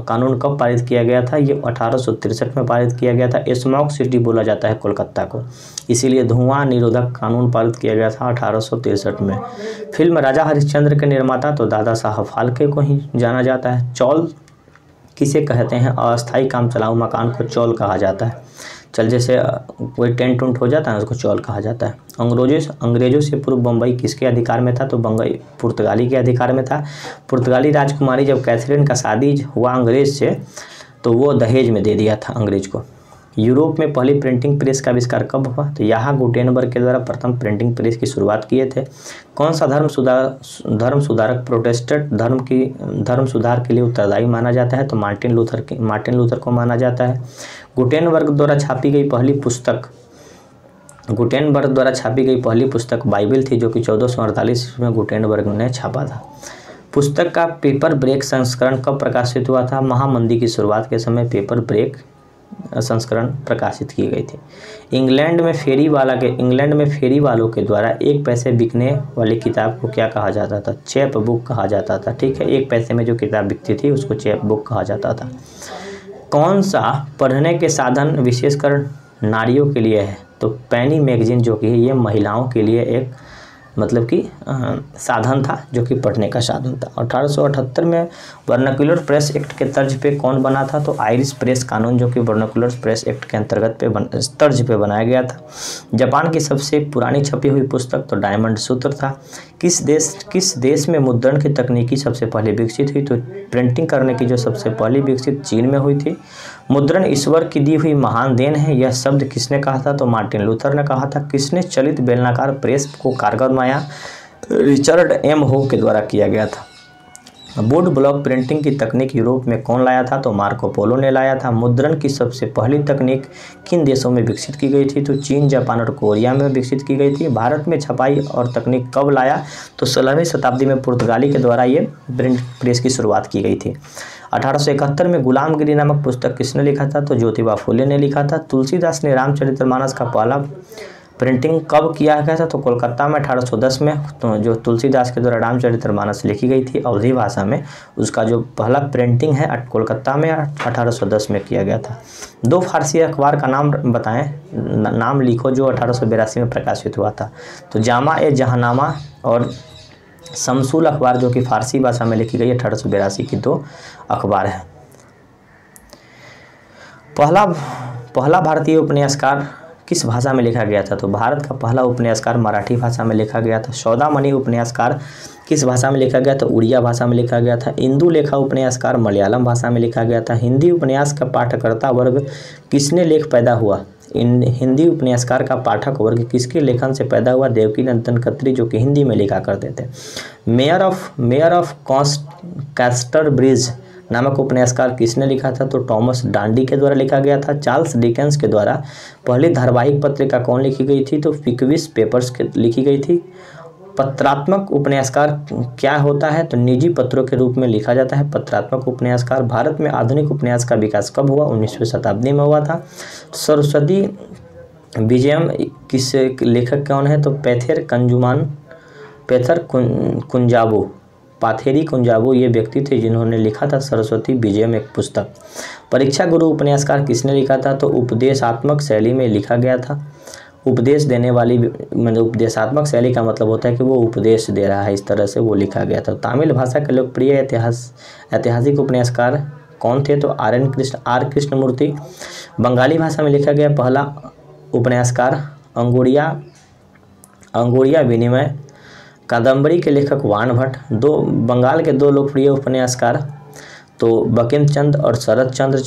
कानून कब पारित किया गया था? ये 1863 में पारित किया गया था। स्मोक सिटी बोला जाता है कोलकाता को, इसीलिए धुआं निरोधक कानून पारित किया गया था 1863 में। फिल्म राजा हरिश्चंद्र के निर्माता तो दादा साहब फाल्के को ही जाना जाता है। चौल किसे कहते हैं? अस्थायी काम चलाऊ मकान को चौल कहा जाता है। चल जैसे कोई टेंट उंट हो जाता है उसको चौल कहा जाता है। अंग्रेजों से पूर्व बम्बई किसके अधिकार में था? तो बम्बई पुर्तगाली के अधिकार में था। पुर्तगाली राजकुमारी जब कैथरीन का शादी हुआ अंग्रेज से, तो वो दहेज में दे दिया था अंग्रेज को। यूरोप में पहली प्रिंटिंग प्रेस का आविष्कार कब हुआ? तो यहाँ गुटेनबर्ग के द्वारा प्रथम प्रिंटिंग प्रेस की शुरुआत किए थे। कौन सा धर्म सुधारक प्रोटेस्टेंट धर्म सुधार के लिए उत्तरदायी माना जाता है? तो मार्टिन लूथर को माना जाता है। गुटेनबर्ग द्वारा छापी गई पहली पुस्तक बाइबिल थी, जो कि 1448 में गुटेनबर्ग ने छापा था। पुस्तक का पेपर ब्रेक संस्करण कब प्रकाशित हुआ था? महामंदी की शुरुआत के समय पेपर ब्रेक संस्करण प्रकाशित की गई थी। इंग्लैंड में फेरी वालों के द्वारा 1 पैसे बिकने वाली किताब को क्या कहा जाता था? चैप बुक कहा जाता था। ठीक है, 1 पैसे में जो किताब बिकती थी उसको चैप बुक कहा जाता था। कौन सा पढ़ने के साधन विशेषकर नारियों के लिए है? तो पैनी मैगजीन, जो कि ये महिलाओं के लिए एक मतलब कि साधन था, जो कि पढ़ने का साधन था। 1878 में वर्नाक्युलर प्रेस एक्ट के तर्ज पे कौन बना था? तो आयरिश प्रेस कानून, जो कि वर्नाक्युलर प्रेस एक्ट के अंतर्गत तर्ज पे बनाया गया था। जापान की सबसे पुरानी छपी हुई पुस्तक तो डायमंड सूत्र था। किस देश में मुद्रण की तकनीकी सबसे पहले विकसित हुई? तो प्रिंटिंग करने की जो सबसे पहली विकसित चीन में हुई थी। मुद्रण ईश्वर की दी हुई महान देन है, यह शब्द किसने कहा था? तो मार्टिन लूथर ने कहा था। किसने चलित बेलनाकार प्रेस को कारगर बनाया? रिचर्ड एम हो के द्वारा किया गया था। बोर्ड ब्लॉक प्रिंटिंग की तकनीक यूरोप में कौन लाया था? तो मार्को पोलो ने लाया था। मुद्रण की सबसे पहली तकनीक किन देशों में विकसित की गई थी? तो चीन, जापान और कोरिया में विकसित की गई थी। भारत में छपाई और तकनीक कब लाया? तो 16वीं शताब्दी में पुर्तगाली के द्वारा ये प्रिंट प्रेस की शुरुआत की गई थी। 1871 में गुलामगिरी नामक पुस्तक किसने लिखा था? तो ज्योतिबा फुले ने लिखा था। तुलसीदास ने रामचरितमानस का पहला प्रिंटिंग कब किया गया था? तो कोलकाता में 1810 में। तो जो तुलसीदास के द्वारा रामचरितमानस लिखी गई थी अवधी भाषा में, उसका जो पहला प्रिंटिंग है कोलकाता में 1810 में किया गया था। 2 फारसी अखबार का नाम बताएं, नाम लिखो जो 1882 में प्रकाशित हुआ था। तो जामा ए जहानामा और शमसूल अखबार, जो कि फारसी भाषा में लिखी गई 1882 की 2 अखबार है। पहला भारतीय उपन्यासकार किस भाषा में लिखा गया था? तो भारत का पहला उपन्यासकार मराठी भाषा में लिखा गया था। सौदामणि उपन्यासकार किस भाषा में लिखा गया? तो उड़िया भाषा में लिखा गया था। इंदुलेखा उपन्यासकार मलयालम भाषा में लिखा गया था। हिंदी उपन्यास का पाठकर्ता वर्ग किसने लेख पैदा हुआ? हिंदी उपन्यासकार का पाठक वर्ग किसके लेखन से पैदा हुआ? देवकीनंदन खत्री, जो कि हिंदी में लिखा करते थे। मेयर ऑफ कैस्टर ब्रिज नामक उपन्यासकार किसने लिखा था? तो टॉमस डांडी के द्वारा लिखा गया था। चार्ल्स डिकेंस के द्वारा पहली धारावाहिक पत्रिका कौन लिखी गई थी? तो पिकविक पेपर्स लिखी गई थी। पत्रात्मक उपन्यासकार क्या होता है? तो निजी पत्रों के रूप में लिखा जाता है पत्रात्मक उपन्यासकार। भारत में आधुनिक उपन्यास का विकास कब हुआ? 19वीं शताब्दी में हुआ था। सरस्वती विजयम किस लेखक कौन है? तो पेथर कुंजाबू, पाथेरी कुंजाबू ये व्यक्ति थे जिन्होंने लिखा था सरस्वती विजयम एक पुस्तक। परीक्षा गुरु उपन्यासकार किसने लिखा था? तो उपदेशात्मक शैली में लिखा गया था। उपदेश देने वाली, मतलब उपदेशात्मक शैली का मतलब होता है कि वो उपदेश दे रहा है, इस तरह से वो लिखा गया था। तमिल भाषा के लोकप्रिय ऐतिहासिक उपन्यासकार कौन थे? तो आर कृष्णमूर्ति। बंगाली भाषा में लिखा गया पहला उपन्यासकार अंगुरिया विनिमय। कादम्बरी के लेखक वाण भट्ट। बंगाल के दो लोकप्रिय उपन्यासकार तो बंकिम चंद्र और शरद चंद्र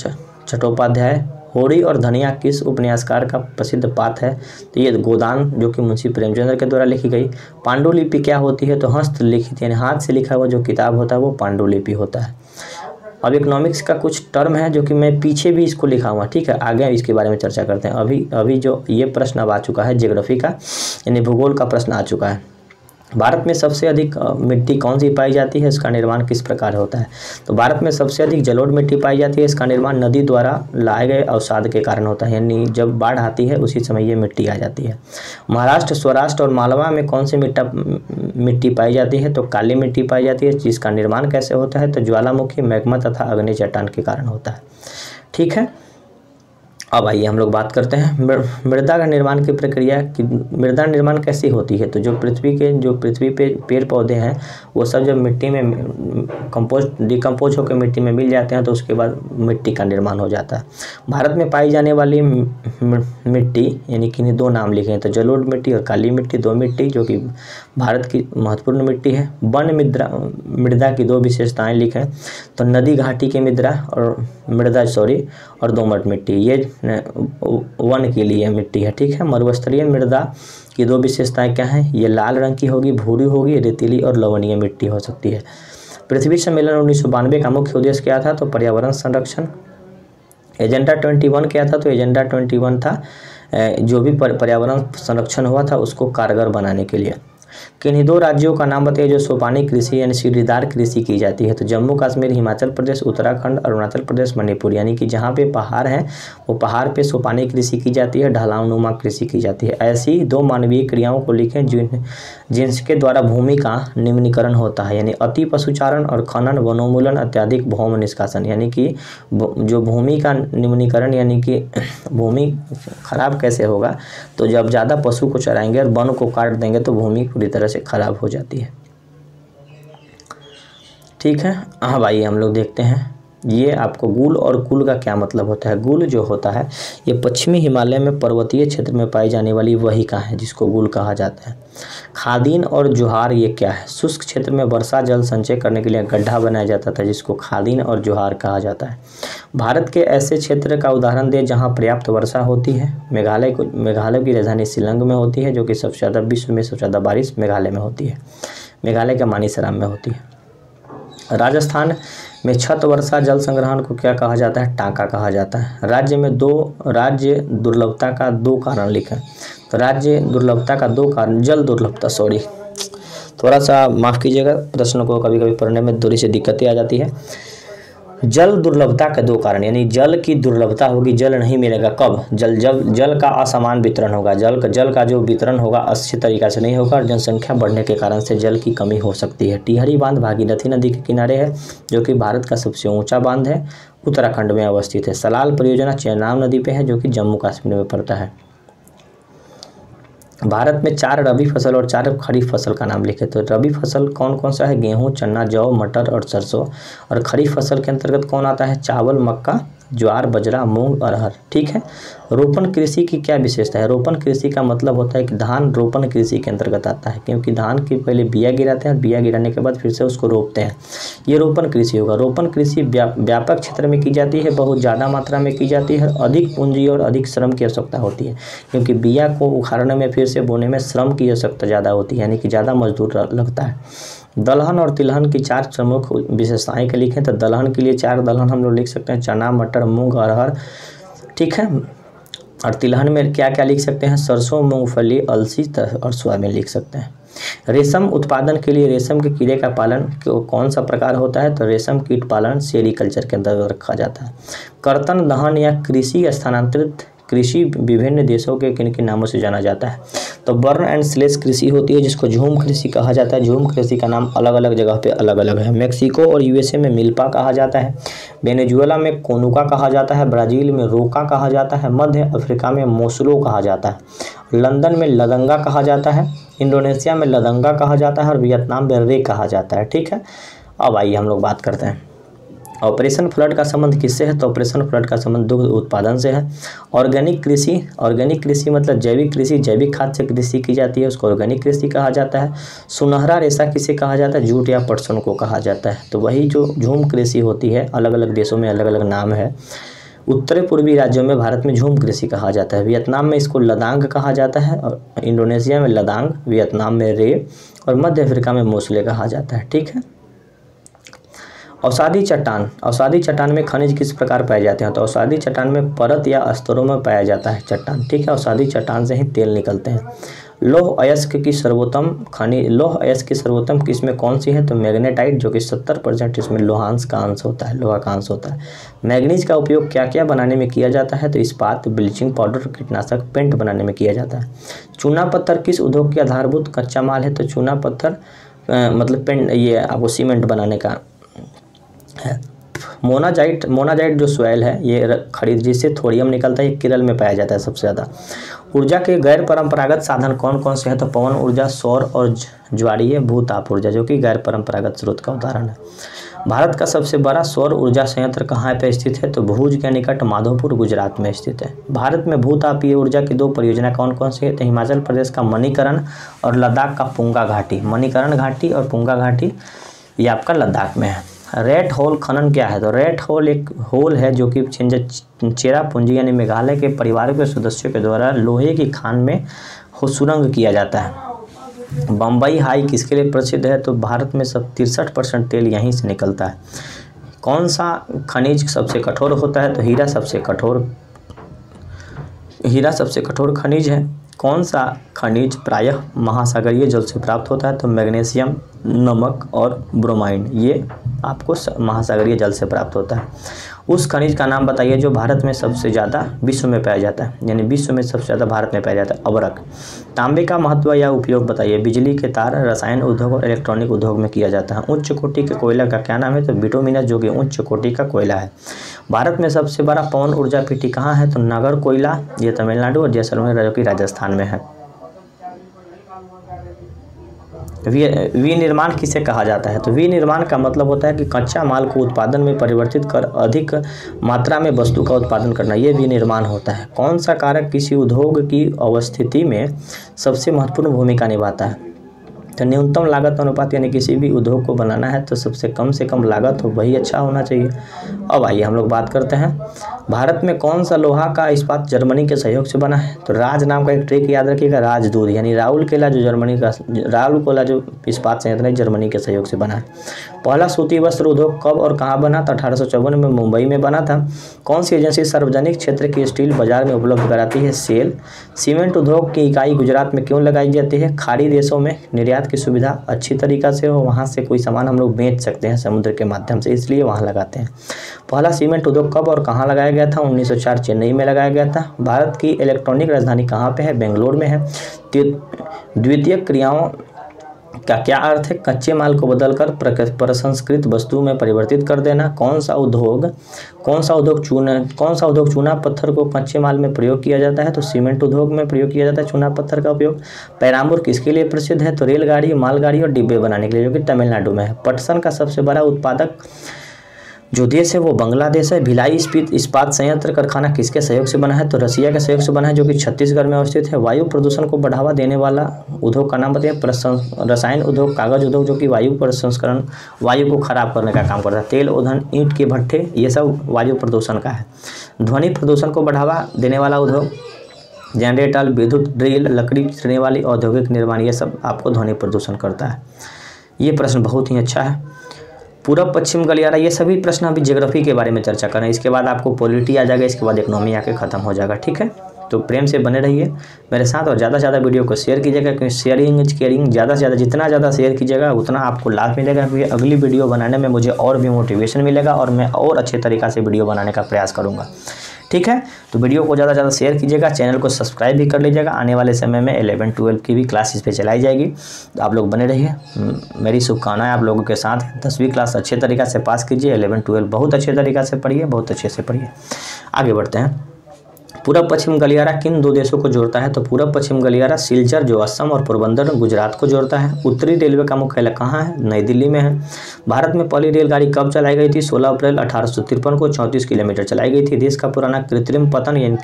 चट्टोपाध्याय। होरी और धनिया किस उपन्यासकार का प्रसिद्ध पाठ है? तो ये गोदान, जो कि मुंशी प्रेमचंद्र के द्वारा लिखी गई। पांडुलिपि क्या होती है? तो हस्तलिखित यानी हाथ से लिखा हुआ जो किताब होता है वो पांडुलिपि होता है। अब इकोनॉमिक्स का कुछ टर्म है जो कि मैं पीछे भी इसको लिखा हुआ, ठीक है, आगे इसके बारे में चर्चा करते हैं। अभी जो ये प्रश्न अब आ चुका है ज्योग्राफी का, यानी भूगोल का प्रश्न आ चुका है। भारत में सबसे अधिक मिट्टी कौन सी पाई जाती है? इसका निर्माण किस प्रकार होता है? तो भारत में सबसे अधिक जलोढ़ मिट्टी पाई जाती है। इसका निर्माण नदी द्वारा लाए गए अवसाद के कारण होता है, यानी जब बाढ़ आती है उसी समय ये मिट्टी आ जाती है। महाराष्ट्र, सौराष्ट्र और मालवा में कौन सी मिट्टी पाई जाती है? तो काली मिट्टी पाई जाती है। जिसका निर्माण कैसे होता है? तो ज्वालामुखी, मैग्मा तथा अग्नि चट्टान के कारण होता है। ठीक है, अब आइए हम लोग बात करते हैं मृदा का निर्माण की प्रक्रिया की। मृदा निर्माण कैसी होती है? तो जो पृथ्वी पे पेड़ पौधे हैं वो सब जब मिट्टी में डिकम्पोज होकर मिट्टी में मिल जाते हैं तो उसके बाद मिट्टी का निर्माण हो जाता है। भारत में पाई जाने वाली मिट्टी यानी कि दो नाम लिखे हैं, तो जलोढ़ मिट्टी और काली मिट्टी, दो मिट्टी जो कि भारत की महत्वपूर्ण मिट्टी है। वन मृदा की दो विशेषताएं लिखें, तो नदी घाटी की मृदा और दोमट मिट्टी, ये वन के लिए मिट्टी है। ठीक है, मरुस्थलीय मृदा की दो विशेषताएं क्या हैं? ये लाल रंग की होगी, भूरी होगी, रेतीली और लवणीय मिट्टी हो सकती है। पृथ्वी सम्मेलन 1992 का मुख्य उद्देश्य क्या था? तो पर्यावरण संरक्षण। एजेंडा 21 क्या था? तो एजेंडा 21 था जो भी पर्यावरण संरक्षण हुआ था उसको कारगर बनाने के लिए। किन्हीं दो राज्यों का नाम बताइए जो सोपानी कृषि यानी सीढ़ीदार कृषि की जाती है? तो जम्मू कश्मीर, हिमाचल प्रदेश, उत्तराखंड, अरुणाचल प्रदेश, मणिपुर, यानी कि जहाँ पे पहाड़ है वो पहाड़ पे सोपानी कृषि की जाती है, ढलाननुमा कृषि की जाती है। ऐसी दो मानवीय क्रियाओं को लिखें जिनके द्वारा भूमि का निम्नीकरण होता है, यानी अति पशुचारण और खनन, वनोन्मूलन, अत्याधिक भौम निष्कासन, यानी कि जो भूमि का निम्नीकरण यानी कि भूमि खराब कैसे होगा? तो जब ज़्यादा पशु को चराएंगे और वन को काट देंगे तो भूमि पूरी तरह से खराब हो जाती है। ठीक है, अब आइए हम लोग देखते हैं ये आपको गुल और कुल का क्या मतलब होता है। गुल जो होता है ये पश्चिमी हिमालय में पर्वतीय क्षेत्र में पाई जाने वाली वहिका है जिसको गुल कहा जाता है। खादीन और जोहार ये क्या है? शुष्क क्षेत्र में वर्षा जल संचय करने के लिए गड्ढा बनाया जाता था जिसको खादीन और जोहार कहा जाता है। भारत के ऐसे क्षेत्र का उदाहरण दें जहाँ पर्याप्त वर्षा होती है। मेघालय की राजधानी शिलांग में होती है, जो कि सबसे ज़्यादा विश्व में सबसे ज़्यादा बारिश मेघालय में होती है। मेघालय के मानीसराम में होती है। राजस्थान में छत वर्षा जल संग्रहण को क्या कहा जाता है? टांका कहा जाता है। राज्य दुर्लभता का दो कारण लिखें। तो राज्य दुर्लभता का दो कारण, जल दुर्लभता, थोड़ा सा माफ़ कीजिएगा, प्रश्नों को कभी कभी पढ़ने में थोड़ी सी दिक्कतें आ जाती है। जल दुर्लभता के दो कारण, यानी जल की दुर्लभता होगी, जल नहीं मिलेगा। कब? जल का असमान वितरण होगा, जल का जो वितरण होगा अच्छी तरीक़े से नहीं होगा और जनसंख्या बढ़ने के कारण से जल की कमी हो सकती है। टिहरी बांध भागीरथी नदी के किनारे है, जो कि भारत का सबसे ऊंचा बांध है, उत्तराखंड में अवस्थित है। सलाल परियोजना चेनाब नदी पे है, जो कि जम्मू कश्मीर में पड़ता है। भारत में 4 रबी फसल और 4 खरीफ फसल का नाम लिखे। तो रबी फसल कौन कौन सा है? गेहूं, चना, जौ, मटर और सरसों। और खरीफ फसल के अंतर्गत कौन आता है? चावल, मक्का, ज्वार, बजरा, मूंग, अरहर। ठीक है। रोपण कृषि की क्या विशेषता है? रोपण कृषि का मतलब होता है कि धान रोपण कृषि के अंतर्गत आता है, क्योंकि धान की पहले बिया गिराते हैं, बिया गिराने के बाद फिर से उसको रोपते हैं, ये रोपण कृषि होगा। रोपण कृषि व्यापक क्षेत्र में की जाती है, बहुत ज़्यादा मात्रा में की जाती है, अधिक पूंजी और अधिक श्रम की आवश्यकता होती है, क्योंकि बिया को उखाड़ने में फिर से बोने में श्रम की आवश्यकता ज़्यादा होती है, यानी कि ज़्यादा मजदूर लगता है। दलहन और तिलहन की 4 प्रमुख विशेषताएं के लिखें तो दलहन के लिए 4 दलहन हम लोग लिख सकते हैं, चना, मटर, मूंग, अरहर। ठीक है। और तिलहन में क्या क्या लिख सकते हैं? सरसों, मूंगफली, अलसी और सोयाबीन लिख सकते हैं। रेशम उत्पादन के लिए रेशम के कीड़े का पालन कौन सा प्रकार होता है? तो रेशम कीट पालन सेरीकल्चर के अंतर्गत रखा जाता है। कर्तन, दहन या कृषि स्थानांतरित कृषि विभिन्न देशों के किन किन नामों से जाना जाता है? तो बर्न एंड स्लेश कृषि होती है, जिसको झूम कृषि कहा जाता है। झूम कृषि का नाम अलग अलग जगह पे अलग अलग है। मेक्सिको और यूएसए में मिल्पा कहा जाता है, वेनेजुएला में कोनुका कहा जाता है, ब्राज़ील में रोका कहा जाता है, मध्य अफ्रीका में मोसलो कहा जाता है, लंदन में लदंगा कहा जाता है, इंडोनेशिया में लदंगा कहा जाता है और वियतनाम में रे कहा जाता है। ठीक है। अब आइए हम लोग बात करते हैं ऑपरेशन फ्लड का संबंध किससे है? तो ऑपरेशन फ्लड का संबंध दुग्ध उत्पादन से है। ऑर्गेनिक कृषि मतलब जैविक कृषि, जैविक खाद से कृषि की जाती है, उसको ऑर्गेनिक कृषि कहा जाता है। सुनहरा रेशा किसे कहा जाता है? जूट या पटसन को कहा जाता है। तो वही जो झूम कृषि होती है, अलग अलग देशों में अलग अलग नाम है। उत्तरी पूर्वी राज्यों में भारत में झूम कृषि कहा जाता है। वियतनाम में इसको लदांग कहा जाता है, और इंडोनेशिया में लदांग, वियतनाम में रे और मध्य अफ्रीका में मोसले कहा जाता है। ठीक है। अवसादी चट्टान में खनिज किस प्रकार पाए जाते हैं? तो अवसादी चट्टान में परत या स्तरों में पाया जाता है चट्टान। ठीक है। अवसादी चट्टान से ही तेल निकलते हैं। लौह अयस्क की सर्वोत्तम किस्में कौन सी है? तो मैग्नेटाइट, जो कि 70% इसमें लोहांश का अंश होता है, लोहा का अंश होता है। मैग्नीज का उपयोग क्या क्या बनाने में किया जाता है? तो इस्पात, ब्लीचिंग पाउडर, कीटनाशक, पेंट बनाने में किया जाता है। चूना पत्थर किस उद्योग की आधारभूत कच्चा माल है? तो चूना पत्थर मतलब पेंट, ये आपको सीमेंट बनाने का है। मोनाजाइट जो सॉइल है, ये खनिज जिससे थोरियम निकलता है, ये केरल में पाया जाता है सबसे ज़्यादा। ऊर्जा के गैर परंपरागत साधन कौन कौन से हैं? तो पवन ऊर्जा, सौर और ज्वारीय भूताप ऊर्जा, जो कि गैर परंपरागत स्रोत का उदाहरण है। भारत का सबसे बड़ा सौर ऊर्जा संयंत्र कहाँ पे स्थित है? तो भुज के निकट माधोपुर, गुजरात में स्थित है। भारत में भूतापीय ऊर्जा की 2 परियोजना कौन कौन सी है? तो हिमाचल प्रदेश का मणिकरण और लद्दाख का पुंगा घाटी। मणिकरण घाटी और पुंगा घाटी ये आपका लद्दाख में है। रेट होल खनन क्या है? तो रेट होल एक होल है जो कि चेरापूंजी यानी मेघालय के परिवार के सदस्यों के द्वारा लोहे की खान में सुरंग किया जाता है। बम्बई हाई किसके लिए प्रसिद्ध है? तो भारत में सब 63% तेल यहीं से निकलता है। कौन सा खनिज सबसे कठोर होता है? तो हीरा सबसे कठोर खनिज है। कौन सा खनिज प्रायः महासागरीय जल से प्राप्त होता है? तो मैग्नीशियम, नमक और ब्रोमाइन, ये आपको महासागरीय जल से प्राप्त होता है। उस खनिज का नाम बताइए जो भारत में सबसे ज़्यादा विश्व में पाया जाता है, यानी विश्व में सबसे ज़्यादा भारत में पाया जाता है। अबरक। तांबे का महत्व या उपयोग बताइए। बिजली के तार, रसायन उद्योग और इलेक्ट्रॉनिक उद्योग में किया जाता है। उच्च कोटि के कोयला का क्या नाम है? तो बिटुमिनस, जो कि उच्च कोटि का कोयला है। भारत में सबसे बड़ा पवन ऊर्जा पीठी कहाँ है? तो नागर कोयला, ये तमिलनाडु, और जैसलमेर जो कि राजस्थान में है। विनिर्माण किसे कहा जाता है? तो विनिर्माण का मतलब होता है कि कच्चा माल को उत्पादन में परिवर्तित कर अधिक मात्रा में वस्तु का उत्पादन करना, ये विनिर्माण होता है। कौन सा कारक किसी उद्योग की अवस्थिति में सबसे महत्वपूर्ण भूमिका निभाता है? तो न्यूनतम लागत अनुपात, यानी किसी भी उद्योग को बनाना है तो सबसे कम से कम लागत हो, वही अच्छा होना चाहिए। अब आइए हम लोग बात करते हैं भारत में कौन सा लोहा का इस्पात जर्मनी के सहयोग से बना है? तो राज नाम का एक ट्रिक याद रखिएगा, राजदूत यानी राउल केला जो इस्पात संयंत्र है जर्मनी के सहयोग से बना है। पहला सूती वस्त्र उद्योग कब और कहाँ बना? तो 1854 में मुंबई में बना था। कौन सी एजेंसी सार्वजनिक क्षेत्र की स्टील बाजार में उपलब्ध कराती है? सेल। सीमेंट उद्योग की इकाई गुजरात में क्यों लगाई जाती है? खाड़ी देशों में निर्यात की सुविधा अच्छी तरीक़ा से हो, वहाँ से कोई सामान हम लोग बेच सकते हैं समुद्र के माध्यम से, इसलिए वहाँ लगाते हैं। पहला सीमेंट उद्योग कब और कहाँ लगाया गया था? 1904 चेन्नई में लगाया गया था। भारत की इलेक्ट्रॉनिक राजधानी कहाँ पे है? बेंगलोर में है। द्वितीयक क्रियाओं का क्या अर्थ है? कच्चे माल को बदलकर प्रसंस्कृत वस्तु में परिवर्तित कर देना। कौन सा उद्योग चूना पत्थर को कच्चे माल में प्रयोग किया जाता है? तो सीमेंट उद्योग में प्रयोग किया जाता है चूना पत्थर का उपयोग। पैराम्बूर किसके लिए प्रसिद्ध है? तो रेलगाड़ी, मालगाड़ी और डिब्बे बनाने के लिए, जो कि तमिलनाडु में है। पटसन का सबसे बड़ा उत्पादक जो देश है वो बांग्लादेश है। भिलाई इस्पात संयंत्र कारखाना किसके सहयोग से बना है? तो रसिया के सहयोग से बना है, जो कि छत्तीसगढ़ में अवस्थित है। वायु प्रदूषण को बढ़ावा देने वाला उद्योग का नाम बताइए। रसायन उद्योग, कागज उद्योग, जो कि वायु प्रसंस्करण, वायु को खराब करने का काम करता है। तेल, ईंधन, ईंट के भट्ठे, ये सब वायु प्रदूषण का है। ध्वनि प्रदूषण को बढ़ावा देने वाला उद्योग, जनरेटर, विद्युत ड्रिल, लकड़ी चीरने वाली औद्योगिक निर्माण, ये सब आपको ध्वनि प्रदूषण करता है। ये प्रश्न बहुत ही अच्छा है। पूर्व पश्चिम गलियारा, ये सभी प्रश्न अभी ज्योग्राफी के बारे में चर्चा कर रहे हैं। इसके बाद आपको पॉलिटी आ जाएगा, इसके बाद इकोनॉमी आके खत्म हो जाएगा। ठीक है, तो प्रेम से बने रहिए मेरे साथ और ज़्यादा से ज़्यादा वीडियो को शेयर कीजिएगा, क्योंकि शेयरिंग इज केयरिंग। ज़्यादा से ज़्यादा जितना ज़्यादा शेयर कीजिएगा उतना आपको लाभ मिलेगा, क्योंकि अगली वीडियो बनाने में मुझे और भी मोटिवेशन मिलेगा और मैं और अच्छे तरीक़ा से वीडियो बनाने का प्रयास करूँगा। ठीक है, तो वीडियो को ज़्यादा से ज़्यादा शेयर कीजिएगा, चैनल को सब्सक्राइब भी कर लीजिएगा। आने वाले समय में 11-12 की भी क्लासेस पे चलाई जाएगी, तो आप लोग बने रहिए। मेरी शुभकामनाएं आप लोगों के साथ। 10वीं क्लास अच्छे तरीक़ा से पास कीजिए, 11-12 बहुत अच्छे तरीक़ा से पढ़िए, बहुत अच्छे से पढ़िए। आगे बढ़ते हैं। पूर्व पश्चिम गलियारा किन दो देशों को जोड़ता है? तो पूर्व पश्चिम गलियारा सिलचर, जो असम और पोरबंदर गुजरात को जोड़ता है। उत्तरी रेलवे का मुख्यालय कहाँ है? नई दिल्ली में है। भारत में पहली रेलगाड़ी कब चलाई गई थी? 16 अप्रैल 1853 को 34 किलोमीटर चलाई गई थी। देश का पुराना कृत्रिम पतन यानी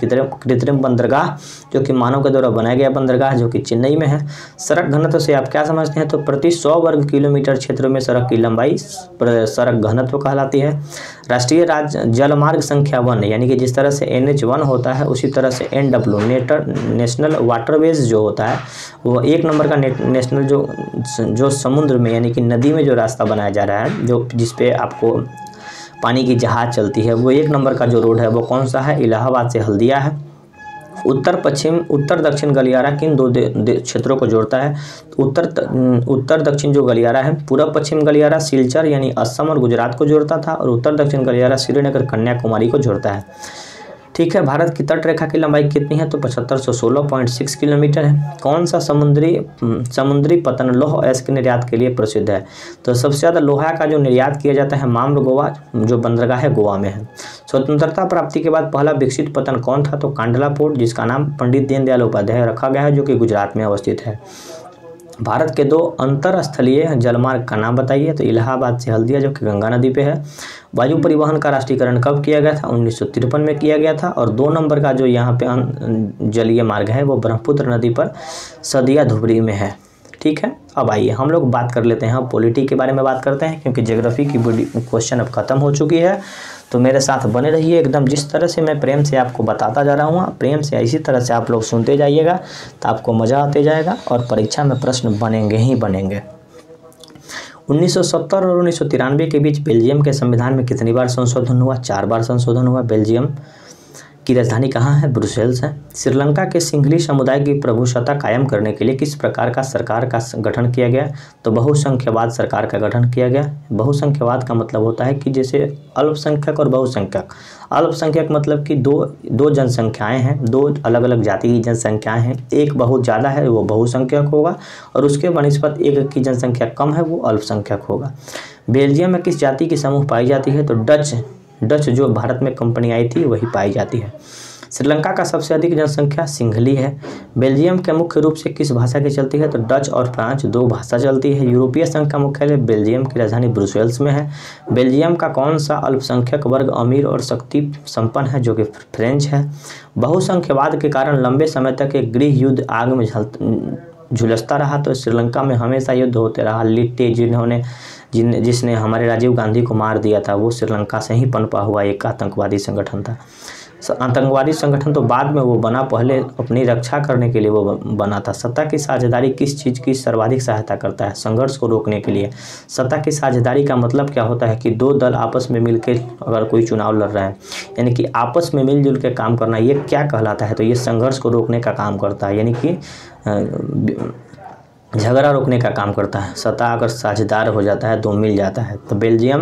कृत्रिम बंदरगाह, जो कि मानव के द्वारा बनाया गया बंदरगाह, जो कि चेन्नई में है। सड़क घनत्व से आप क्या समझते हैं? तो प्रति 100 वर्ग किलोमीटर क्षेत्र में सड़क की लंबाई सड़क घनत्व कहलाती है। राष्ट्रीय जलमार्ग संख्या 1, यानी कि जिस तरह से NH1 होता है उसी तरह से NW नेशनल वाटरवेज जो होता है, वो 1 नंबर का नेशनल जो समुद्र में यानी कि नदी में जो रास्ता बनाया जा रहा है, जो जिस पे आपको पानी की जहाज चलती है, वो 1 नंबर का जो रोड है वो कौन सा है? इलाहाबाद से हल्दिया है। उत्तर दक्षिण गलियारा किन दो क्षेत्रों को जोड़ता है? उत्तर दक्षिण जो गलियारा है, पूर्व पश्चिम गलियारा सिलचर यानी असम और गुजरात को जोड़ता था, और उत्तर दक्षिण गलियारा श्रीनगर कन्याकुमारी को जोड़ता है। ठीक है, भारत की तट रेखा की लंबाई कितनी है? तो 7516.6 किलोमीटर है। कौन सा समुद्री पतन लौह अयस्क निर्यात के लिए प्रसिद्ध है? तो सबसे ज़्यादा लोहा का जो निर्यात किया जाता है माम्र गोवा, जो बंदरगाह है गोवा में है। स्वतंत्रता प्राप्ति के बाद पहला विकसित पतन कौन था? तो कांडला पोर्ट, जिसका नाम पंडित दीनदयाल उपाध्याय रखा गया है, जो कि गुजरात में अवस्थित है। भारत के 2 अंतरस्थलीय जलमार्ग का नाम बताइए? तो इलाहाबाद से हल्दिया, जो कि गंगा नदी पे है। वायु परिवहन का राष्ट्रीयकरण कब किया गया था? 1953 में किया गया था। और 2 नंबर का जो यहाँ पे जलीय मार्ग है वो ब्रह्मपुत्र नदी पर सदिया धुबरी में है। ठीक है, अब आइए हम लोग बात कर लेते हैं, पॉलिटी के बारे में बात करते हैं, क्योंकि ज्योग्राफी की क्वेश्चन अब खत्म हो चुकी है। तो मेरे साथ बने रहिए एकदम। जिस तरह से मैं प्रेम से आपको बताता जा रहा हूँ, प्रेम से इसी तरह से आप लोग सुनते जाइएगा, तो आपको मज़ा आते जाएगा और परीक्षा में प्रश्न बनेंगे ही बनेंगे। 1970 और 1993 के बीच बेल्जियम के संविधान में कितनी बार संशोधन हुआ? 4 बार संशोधन हुआ। बेल्जियम की राजधानी कहाँ है? ब्रुसेल्स है। श्रीलंका के सिंघली समुदाय की प्रभुसत्ता कायम करने के लिए किस प्रकार का सरकार का गठन किया गया? तो बहुसंख्यवाद सरकार का गठन किया गया। बहुसंख्यवाद का मतलब होता है कि जैसे अल्पसंख्यक और बहुसंख्यक। अल्पसंख्यक मतलब कि दो जनसंख्याएं हैं, 2 अलग अलग जाति की जनसंख्याएं हैं, एक बहुत ज़्यादा है वो बहुसंख्यक होगा, और उसके बनिस्पत एक की जनसंख्या कम है वो अल्पसंख्यक होगा। बेल्जियम में किस जाति की समूह पाई जाती है? तो डच जो भारत में कंपनी आई थी वही पाई जाती है। श्रीलंका का सबसे अधिक जनसंख्या सिंघली है। बेल्जियम के मुख्य रूप से किस भाषा की चलती है? तो डच और फ्रांच 2 भाषा चलती है। यूरोपीय संघ का मुख्यालय बेल्जियम की राजधानी ब्रुसेल्स में है। बेल्जियम का कौन सा अल्पसंख्यक वर्ग अमीर और शक्ति संपन्न है? जो कि फ्रेंच है। बहुसंख्यवाद के कारण लंबे समय तक एक गृह युद्ध आग में झुलसता रहा, तो श्रीलंका में हमेशा युद्ध होते रहा। लिट्टे जिसने हमारे राजीव गांधी को मार दिया था, वो श्रीलंका से ही पनपा हुआ एक आतंकवादी संगठन था। आतंकवादी संगठन तो बाद में वो बना, पहले अपनी रक्षा करने के लिए वो बना था। सत्ता की साझेदारी किस चीज़ की सर्वाधिक सहायता करता है? संघर्ष को रोकने के लिए। सत्ता की साझेदारी का मतलब क्या होता है? कि 2 दल आपस में मिलकर अगर कोई चुनाव लड़ रहे हैं, यानी कि आपस में मिलजुल के काम करना, ये क्या कहलाता है? तो ये संघर्ष को रोकने का काम करता है, यानी कि झगड़ा रोकने का काम करता है। सत्ता अगर साझेदार हो जाता है तो मिल जाता है। तो बेल्जियम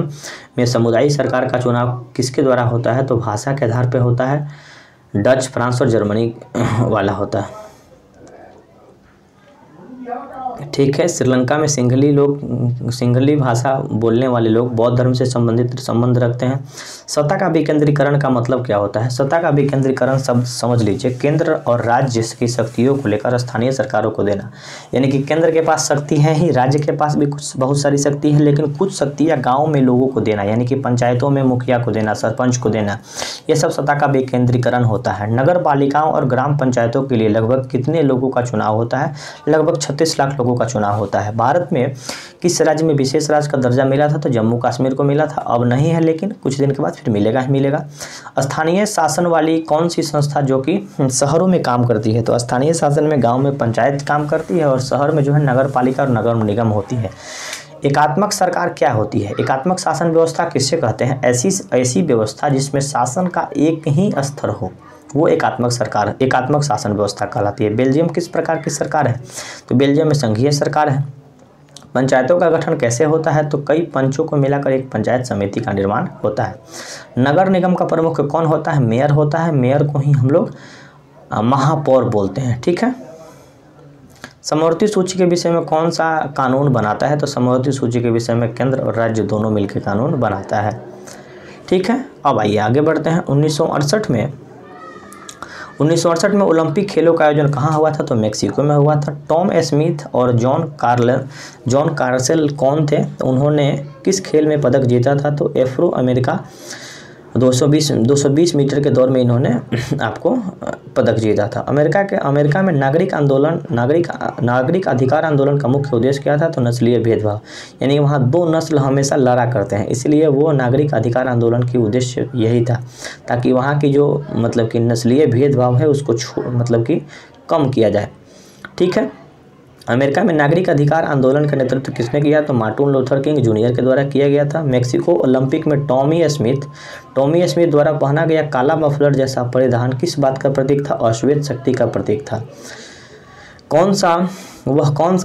में सामुदायिक सरकार का चुनाव किसके द्वारा होता है? तो भाषा के आधार पर होता है। डच, फ्रांस और जर्मनी वाला होता है। ठीक है। श्रीलंका में सिंहली भाषा बोलने वाले लोग बौद्ध धर्म से संबंधित संबंध रखते हैं। सत्ता का विकेंद्रीकरण का मतलब क्या होता है? सत्ता का विकेंद्रीकरण शब्द समझ लीजिए, केंद्र और राज्य की शक्तियों को लेकर स्थानीय सरकारों को देना। यानी कि केंद्र के पास शक्ति है ही, राज्य के पास भी कुछ बहुत सारी शक्ति है, लेकिन कुछ शक्तियाँ गाँव में लोगों को देना, यानी कि पंचायतों में मुखिया को देना, सरपंच को देना, ये सब सत्ता का विकेंद्रीकरण होता है। नगर पालिकाओं और ग्राम पंचायतों के लिए लगभग कितने लोगों का चुनाव होता है? लगभग 36 लाख लोगों का चुनाव होता है। भारत में किस राज्य में विशेष राज्य का दर्जा मिला था? तो जम्मू कश्मीर को मिला था, अब नहीं है, लेकिन कुछ दिन के बाद फिर मिलेगा ही मिलेगा। स्थानीय शासन वाली कौन सी संस्था जो कि शहरों में काम करती है? तो स्थानीय शासन में गांव में पंचायत काम करती है और शहर में जो है नगर पालिका और नगर निगम होती है। एकात्मक सरकार क्या होती है? एकात्मक शासन व्यवस्था किससे कहते हैं? ऐसी व्यवस्था जिसमें शासन का एक ही स्तर हो, वो एकात्मक शासन व्यवस्था कहलाती है। बेल्जियम किस प्रकार की सरकार है? तो बेल्जियम में संघीय सरकार है। पंचायतों का गठन कैसे होता है? तो कई पंचों को मिलाकर एक पंचायत समिति का निर्माण होता है। नगर निगम का प्रमुख कौन होता है? मेयर होता है। मेयर को ही हम लोग महापौर बोलते हैं। ठीक है। समवर्ती सूची के विषय में कौन सा कानून बनाता है? तो समवर्ती सूची के विषय में केंद्र और राज्य दोनों मिलकर कानून बनाता है। ठीक है। अब आइए आगे बढ़ते हैं। 1968 में ओलंपिक खेलों का आयोजन कहाँ हुआ था? तो मेक्सिको में हुआ था। टॉम स्मिथ और जॉन कार्सेल कौन थे? तो उन्होंने किस खेल में पदक जीता था? तो एफ्रो अमेरिका 220 मीटर के दौर में इन्होंने आपको पदक जीता था। अमेरिका में नागरिक अधिकार आंदोलन का मुख्य उद्देश्य क्या था? तो नस्लीय भेदभाव, यानी वहाँ दो नस्ल हमेशा लड़ा करते हैं, इसलिए वो नागरिक अधिकार आंदोलन की उद्देश्य यही था, ताकि वहाँ की जो मतलब कि नस्लीय भेदभाव है उसको मतलब कि कम किया जाए। ठीक है। अमेरिका में नागरिक अधिकार आंदोलन का नेतृत्व किसने किया? तो मार्टिन लूथर किंग जूनियर के द्वारा किया गया था। मेक्सिको ओलंपिक में टॉमी स्मिथ द्वारा पहना गया काला मफलर जैसा परिधान किस बात का प्रतीक था? अश्वेत शक्ति का प्रतीक था। कौन सा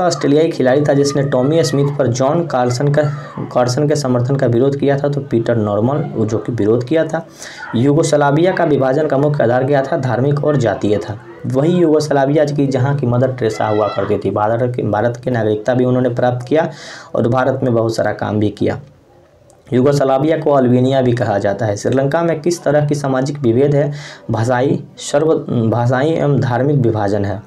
ऑस्ट्रेलियाई खिलाड़ी था जिसने टॉमी स्मिथ पर जॉन कार्सन के समर्थन का विरोध किया था? तो पीटर नॉर्मन, जो कि विरोध किया था। यूगोस्लाविया का विभाजन का मुख्य आधार क्या था? धार्मिक और जातीय था। वही यूगोस्लाविया की जहाँ की मदर टेरेसा हुआ करती थी। भारत की नागरिकता भी उन्होंने प्राप्त किया और भारत में बहुत सारा काम भी किया। यूगोस्लाविया को अल्बेनिया भी कहा जाता है। श्रीलंका में किस तरह की सामाजिक विभेद है? भाषाई एवं धार्मिक विभाजन है।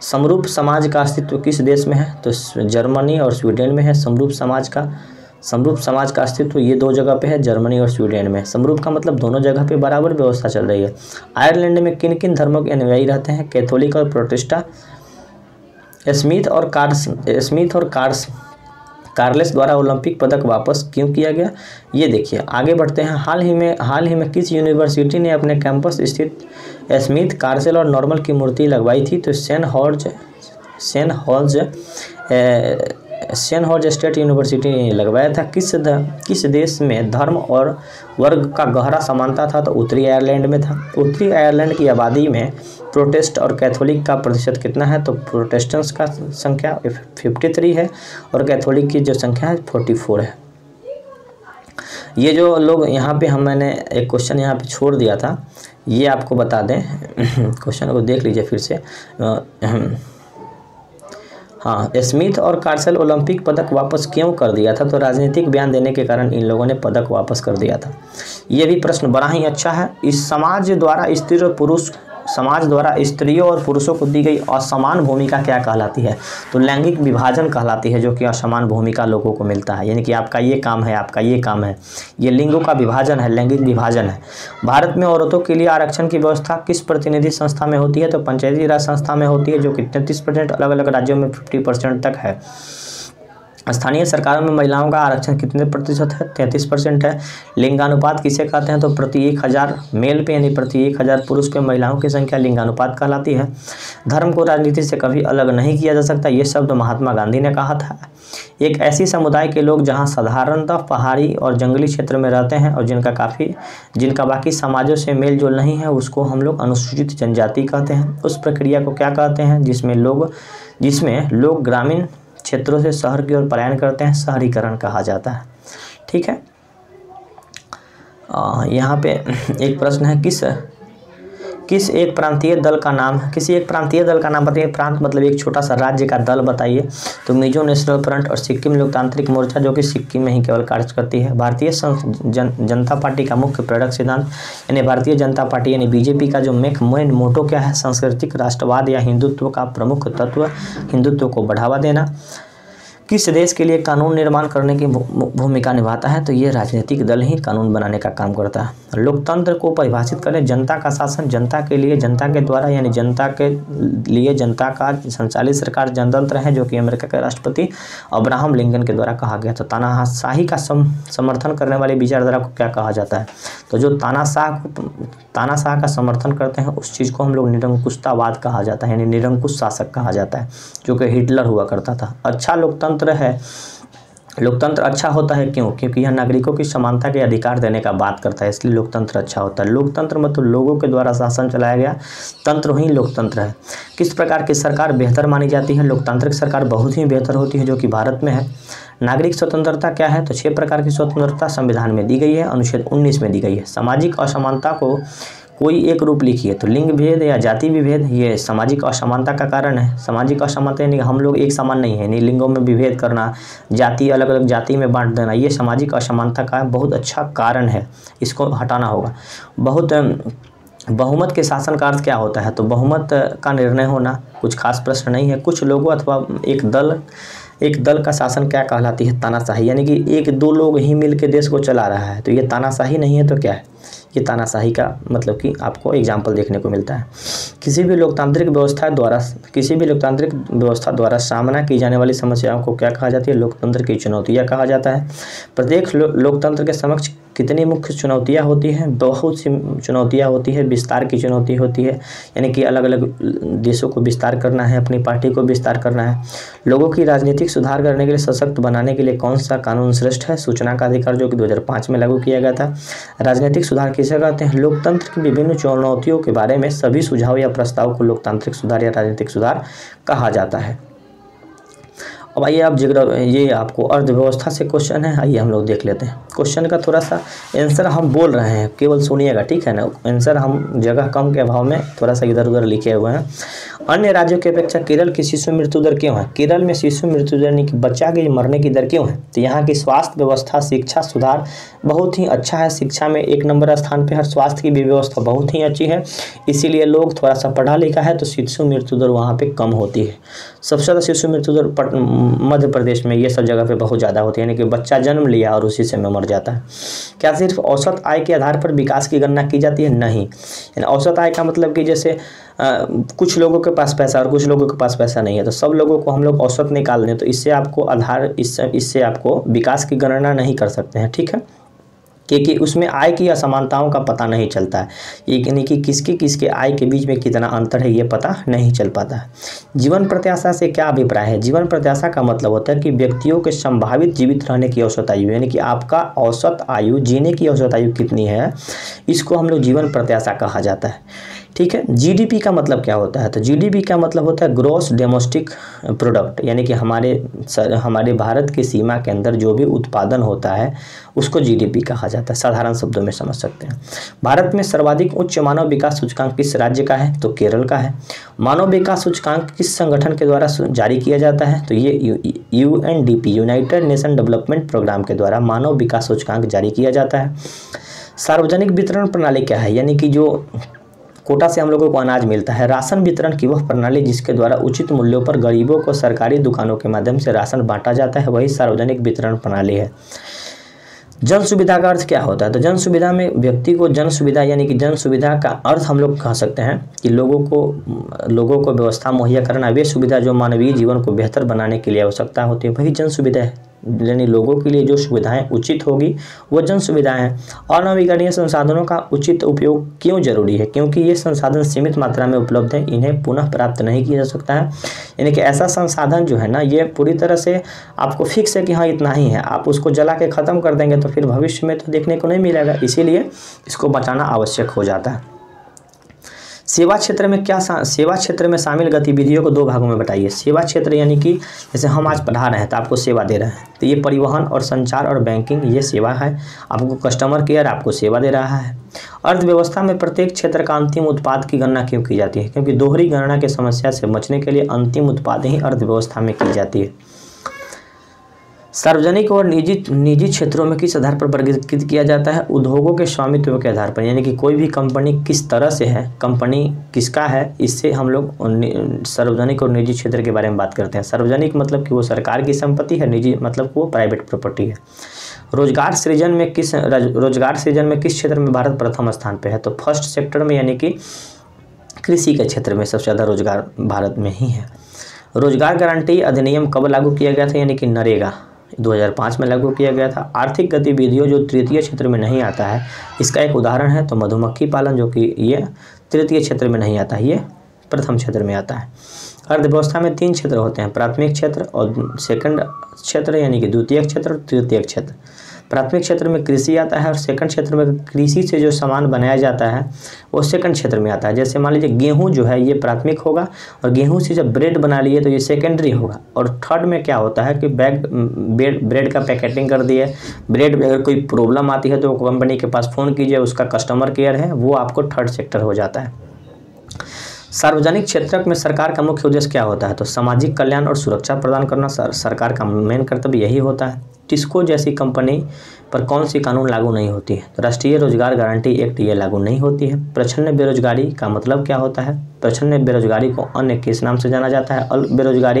समरूप समाज का अस्तित्व किस देश में है? तो जर्मनी और स्वीडन में है। समरूप समाज का अस्तित्व ये दो जगह पे है, जर्मनी और स्वीडन में। समरूप का मतलब दोनों जगह पे बराबर व्यवस्था चल रही है। आयरलैंड में किन किन धर्मों के अनुयायी रहते हैं? कैथोलिक और प्रोटेस्टेंट। स्मिथ और कार्लेस द्वारा ओलंपिक पदक वापस क्यों किया गया? ये देखिए, आगे बढ़ते हैं। हाल ही में किस यूनिवर्सिटी ने अपने कैंपस स्थित स्मिथ, कार्सेल और नॉर्मल की मूर्ति लगवाई थी? तो सेन हॉर्ज स्टेट यूनिवर्सिटी ने लगवाया था। किस देश में धर्म और वर्ग का गहरा समानता था? तो उत्तरी आयरलैंड में था। उत्तरी आयरलैंड की आबादी में प्रोटेस्ट और कैथोलिक का प्रतिशत कितना है? तो प्रोटेस्टेंट्स का संख्या 53 है और कैथोलिक की जो संख्या है 44 है। ये जो लोग यहाँ पे मैंने एक क्वेश्चन यहाँ पे छोड़ दिया था, ये आपको बता दें। क्वेश्चन को देख लीजिए फिर से। हाँ, स्मिथ और कार्सेल ओलंपिक पदक वापस क्यों कर दिया था? तो राजनीतिक बयान देने के कारण इन लोगों ने पदक वापस कर दिया था। ये भी प्रश्न बड़ा ही अच्छा है। इस समाज द्वारा स्त्रियों और पुरुषों को दी गई असमान भूमिका क्या कहलाती है? तो लैंगिक विभाजन कहलाती है, जो कि असमान भूमिका लोगों को मिलता है, यानी कि आपका ये काम है, आपका ये काम है। ये लिंगों का विभाजन है, लैंगिक विभाजन है। भारत में औरतों के लिए आरक्षण की व्यवस्था किस प्रतिनिधि संस्था में होती है? तो पंचायती राज संस्था में होती है, जो कि 33%, अलग अलग राज्यों में 50% तक है। स्थानीय सरकारों में महिलाओं का आरक्षण कितने प्रतिशत है? 33% है। लिंगानुपात किसे कहते हैं? तो प्रति 1000 मेल पे यानी प्रति 1000 पुरुष पे महिलाओं की संख्या लिंगानुपात कहलाती है। धर्म को राजनीति से कभी अलग नहीं किया जा सकता, ये शब्द महात्मा गांधी ने कहा था। एक ऐसी समुदाय के लोग जहां साधारणतः पहाड़ी और जंगली क्षेत्र में रहते हैं और जिनका बाकी समाजों से मेल जोल नहीं है, उसको हम लोग अनुसूचित जनजाति कहते हैं। उस प्रक्रिया को क्या कहते हैं जिसमें लोग ग्रामीण क्षेत्रों से शहर की ओर पलायन करते हैं? शहरीकरण कहा जाता है। ठीक है। यहाँ पे एक प्रश्न है, किसी एक प्रांतीय दल का नाम बताइए। प्रांत मतलब एक छोटा सा राज्य का दल बताइए। तो मिजो नेशनल फ्रंट और सिक्किम लोकतांत्रिक मोर्चा, जो कि सिक्किम में ही केवल कार्य करती है। भारतीय जनता पार्टी का मुख्य प्रेरक सिद्धांत, यानी भारतीय जनता पार्टी यानी बीजेपी का जो मेन मोटो क्या है, सांस्कृतिक राष्ट्रवाद या हिंदुत्व का प्रमुख तत्व, हिंदुत्व को बढ़ावा देना। किस देश के लिए कानून निर्माण करने की भूमिका निभाता है, तो ये राजनीतिक दल ही कानून बनाने का काम करता है। लोकतंत्र को परिभाषित करें, जनता का शासन, जनता के लिए, जनता के द्वारा, यानी जनता के लिए जनता का संचालित सरकार जनतंत्र है, जो कि अमेरिका के राष्ट्रपति अब्राहम लिंकन के द्वारा कहा गया। तो तानाशाही का समर्थन करने वाली विचारधारा को क्या कहा जाता है, तो जो तानाशाह का समर्थन करते हैं उस चीज़ को हम लोग निरंकुशतावाद कहा जाता है, यानी निरंकुश शासक कहा जाता है, जो कि हिटलर हुआ करता था। अच्छा लोकतंत्र है, लोकतंत्र अच्छा होता है क्यों? क्योंकि यह नागरिकों की समानता के अधिकार देने का बात करता है, इसलिए लोकतंत्र अच्छा होता है। लोकतंत्र मतलब लोगों के द्वारा शासन चलाया गया तंत्र ही लोकतंत्र है। किस प्रकार की सरकार बेहतर मानी जाती है? लोकतांत्रिक सरकार बहुत ही बेहतर होती है, जो कि भारत में है। नागरिक स्वतंत्रता क्या है? तो 6 प्रकार की स्वतंत्रता संविधान में दी गई है, अनुच्छेद 19 में दी गई है। सामाजिक असमानता को कोई एक रूप लिखिए, तो लिंग भेद या जाति विभेद ये सामाजिक असमानता का कारण है। सामाजिक असमानता यानी हम लोग एक समान नहीं है, नहीं लिंगों में विभेद करना, जाति अलग अलग जाति में बांट देना, ये सामाजिक असमानता का बहुत अच्छा कारण है, इसको हटाना होगा। बहुमत के शासन का अर्थ क्या होता है? तो बहुमत का निर्णय होना, कुछ खास प्रश्न नहीं है। कुछ लोगों अथवा एक दल का शासन क्या कहलाती है? तानाशाही, यानी कि 1-2 लोग ही मिल के देश को चला रहा है, तो ये तानाशाही नहीं है तो क्या है? ये तानाशाही का मतलब कि आपको एग्जाम्पल देखने को मिलता है। किसी भी लोकतांत्रिक व्यवस्था द्वारा सामना की जाने वाली समस्याओं को क्या कहा जाती है? लोकतंत्र की चुनौतियाँ कहा जाता है। प्रत्येक लोकतंत्र के समक्ष कितनी मुख्य चुनौतियाँ होती हैं? बहुत सी चुनौतियाँ होती है। विस्तार की चुनौती होती है, यानी कि अलग अलग देशों को विस्तार करना है, अपनी पार्टी को विस्तार करना है। लोगों की राजनीतिक सुधार करने के लिए, सशक्त बनाने के लिए कौन सा कानून श्रेष्ठ है? सूचना का अधिकार, जो कि 2005 में लागू किया गया था। राजनीतिक सुधार किसे कहते हैं? लोकतंत्र की विभिन्न चुनौतियों के बारे में सभी सुझाव या प्रस्ताव को लोकतांत्रिक सुधार या राजनीतिक सुधार कहा जाता है। अब आइए आप ये आपको अर्थव्यवस्था से क्वेश्चन है, आइए हम लोग देख लेते हैं। क्वेश्चन का थोड़ा सा आंसर हम बोल रहे हैं, केवल सुनिएगा, ठीक है ना। आंसर हम जगह कम के अभाव में थोड़ा सा इधर उधर लिखे हुए हैं। अन्य राज्यों की अपेक्षा केरल की शिशु मृत्यु दर क्यों है? केरल में शिशु मृत्यु दर यानी कि बच्चा के मरने की दर क्यों है? तो यहाँ की स्वास्थ्य व्यवस्था, शिक्षा सुधार बहुत ही अच्छा है। शिक्षा में 1 नंबर स्थान पे है, स्वास्थ्य की भी व्यवस्था बहुत ही अच्छी है, इसीलिए लोग थोड़ा सा पढ़ा लिखा है, तो शिशु मृत्यु दर वहाँ पे कम होती है। सबसे ज़्यादा शिशु मृत्यु दर मध्य प्रदेश में, ये सब जगह पे बहुत ज़्यादा होती है, यानी कि बच्चा जन्म लिया और उसी से में मर जाता है। क्या सिर्फ औसत आय के आधार पर विकास की गणना की जाती है? नहीं। यानी औसत आय का मतलब कि जैसे कुछ लोगों के पास पैसा और कुछ लोगों के पास पैसा नहीं है, तो सब लोगों को हम लोग औसत निकाल दें, तो इससे आपको विकास की गणना नहीं कर सकते हैं, ठीक है, क्योंकि उसमें आय की असमानताओं का पता नहीं चलता है, यानी कि किसके आय के बीच में कितना अंतर है ये पता नहीं चल पाता है। जीवन प्रत्याशा से क्या अभिप्राय है? जीवन प्रत्याशा का मतलब होता है कि व्यक्तियों के संभावित जीवित रहने की औसत आयु, यानी कि आपका औसत आयु, जीने की औसत आयु कितनी है, इसको हम लोग जीवन प्रत्याशा कहा जाता है, ठीक है। जीडीपी का मतलब क्या होता है? तो जीडीपी का मतलब होता है ग्रॉस डोमेस्टिक प्रोडक्ट, यानी कि हमारे भारत की सीमा के अंदर जो भी उत्पादन होता है उसको जीडीपी कहा जाता है, साधारण शब्दों में समझ सकते हैं। भारत में सर्वाधिक उच्च मानव विकास सूचकांक किस राज्य का है? तो केरल का है। मानव विकास सूचकांक किस संगठन के द्वारा जारी किया जाता है? तो ये UNDP, United Nation Development Programme के द्वारा मानव विकास सूचकांक जारी किया जाता है। सार्वजनिक वितरण प्रणाली क्या है? यानी कि जो कोटा से हम लोगों को अनाज मिलता है। राशन वितरण की वह प्रणाली जिसके द्वारा उचित मूल्यों पर गरीबों को सरकारी दुकानों के माध्यम से राशन बांटा जाता है, वही सार्वजनिक वितरण प्रणाली है। जन सुविधा का अर्थ क्या होता है? तो जन सुविधा में व्यक्ति को जन सुविधा, यानी कि जन सुविधा का अर्थ हम लोग कह सकते हैं कि लोगों को व्यवस्था मुहैया करना, वे सुविधा जो मानवीय जीवन को बेहतर बनाने के लिए आवश्यकता होती है, वही जन सुविधा है। यानी लोगों के लिए जो सुविधाएं उचित होगी वो जन सुविधाएं हैं। और नवीकरणीय संसाधनों का उचित उपयोग क्यों जरूरी है? क्योंकि ये संसाधन सीमित मात्रा में उपलब्ध है, इन्हें पुनः प्राप्त नहीं किया जा सकता है। यानी कि ऐसा संसाधन जो है ना, ये पूरी तरह से आपको फिक्स है कि हाँ इतना ही है, आप उसको जला के ख़त्म कर देंगे तो फिर भविष्य में तो देखने को नहीं मिलेगा, इसीलिए इसको बचाना आवश्यक हो जाता है। सेवा क्षेत्र में सेवा क्षेत्र में शामिल गतिविधियों को दो भागों में बताइए। सेवा क्षेत्र यानी कि जैसे हम आज पढ़ा रहे हैं तो आपको सेवा दे रहे हैं, तो ये परिवहन और संचार और बैंकिंग ये सेवा है, आपको कस्टमर केयर आपको सेवा दे रहा है। अर्थव्यवस्था में प्रत्येक क्षेत्र का अंतिम उत्पाद की गणना क्यों की जाती है? क्योंकि दोहरी गणना की समस्या से बचने के लिए अंतिम उत्पाद ही अर्थव्यवस्था में की जाती है। सार्वजनिक और निजी क्षेत्रों में किस आधार पर वर्गीकृत किया जाता है? उद्योगों के स्वामित्व के आधार पर, यानी कि कोई भी कंपनी किस तरह से है, कंपनी किसका है, इससे हम लोग सार्वजनिक और निजी क्षेत्र के बारे में बात करते हैं। सार्वजनिक मतलब कि वो सरकार की संपत्ति है, निजी मतलब कि वो प्राइवेट प्रॉपर्टी है। रोजगार सृजन में किस क्षेत्र में भारत प्रथम स्थान पे है? तो फर्स्ट सेक्टर में, यानी कि कृषि के क्षेत्र में सबसे ज़्यादा रोजगार भारत में ही है। रोजगार गारंटी अधिनियम कब लागू किया गया था? यानी कि नरेगा 2005 में लागू किया गया था। आर्थिक गतिविधियों जो तृतीय क्षेत्र में नहीं आता है, इसका एक उदाहरण है तो मधुमक्खी पालन, जो कि ये तृतीय क्षेत्र में नहीं आता है, ये प्रथम क्षेत्र में आता है। अर्थव्यवस्था में 3 क्षेत्र होते हैं, प्राथमिक क्षेत्र और सेकंड क्षेत्र यानी कि द्वितीयक क्षेत्र और तृतीयक क्षेत्र। प्राथमिक क्षेत्र में कृषि आता है और सेकंड क्षेत्र में कृषि से जो सामान बनाया जाता है वो सेकंड क्षेत्र में आता है। जैसे मान लीजिए गेहूं जो है ये प्राथमिक होगा और गेहूं से जब ब्रेड बना लिए तो ये सेकेंडरी होगा। और थर्ड में क्या होता है कि ब्रेड का पैकेटिंग कर दिए, ब्रेड में अगर कोई प्रॉब्लम आती है तो कंपनी के पास फ़ोन कीजिए, उसका कस्टमर केयर है, वो आपको थर्ड सेक्टर हो जाता है। सार्वजनिक क्षेत्र में सरकार का मुख्य उद्देश्य क्या होता है? तो सामाजिक कल्याण और सुरक्षा प्रदान करना सरकार का मेन कर्तव्य यही होता है। टिस्को जैसी कंपनी पर कौन सी कानून लागू नहीं होती है? तो राष्ट्रीय रोजगार गारंटी एक्ट ये लागू नहीं होती है। प्रच्छन्न बेरोजगारी का मतलब क्या होता है? प्रच्छन्न बेरोजगारी को अन्य किस नाम से जाना जाता है? अल्प बेरोजगारी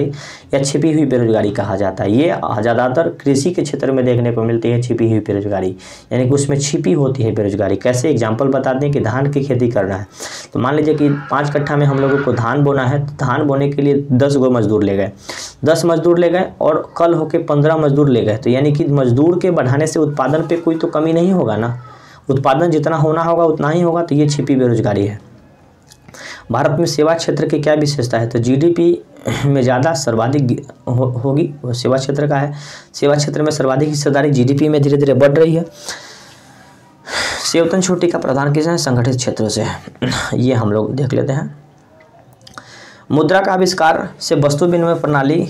या छिपी हुई बेरोजगारी कहा जाता है। ये ज़्यादातर कृषि के क्षेत्र में देखने को मिलती है छिपी हुई बेरोजगारी, यानी कि उसमें छिपी होती है बेरोजगारी। कैसे? एग्जाम्पल बता दें कि धान की खेती करना है तो मान लीजिए कि 5 कट्ठा में हम लोगों को धान बोना है, तो धान बोने के लिए 10 गो मजदूर ले गए, 10 मजदूर ले गए और कल होके 15 मजदूर ले गए, तो यानी कि मजदूर के बढ़ाने से उत्पादन पे कोई तो कमी नहीं होगा ना, उत्पादन जितना होना होगा उतना ही होगा, तो ये छिपी बेरोजगारी है। भारत में सेवा क्षेत्र की क्या विशेषता है? तो जीडीपी में ज़्यादा सर्वाधिक होगी वो सेवा क्षेत्र का है। सेवा क्षेत्र में सर्वाधिक हिस्सेदारी जीडीपी में धीरे धीरे बढ़ रही है। सेवतन छुट्टी का प्रदान किसने? संगठित क्षेत्रों से। ये हम लोग देख लेते हैं। मुद्रा का आविष्कार से वस्तु विनिमय प्रणाली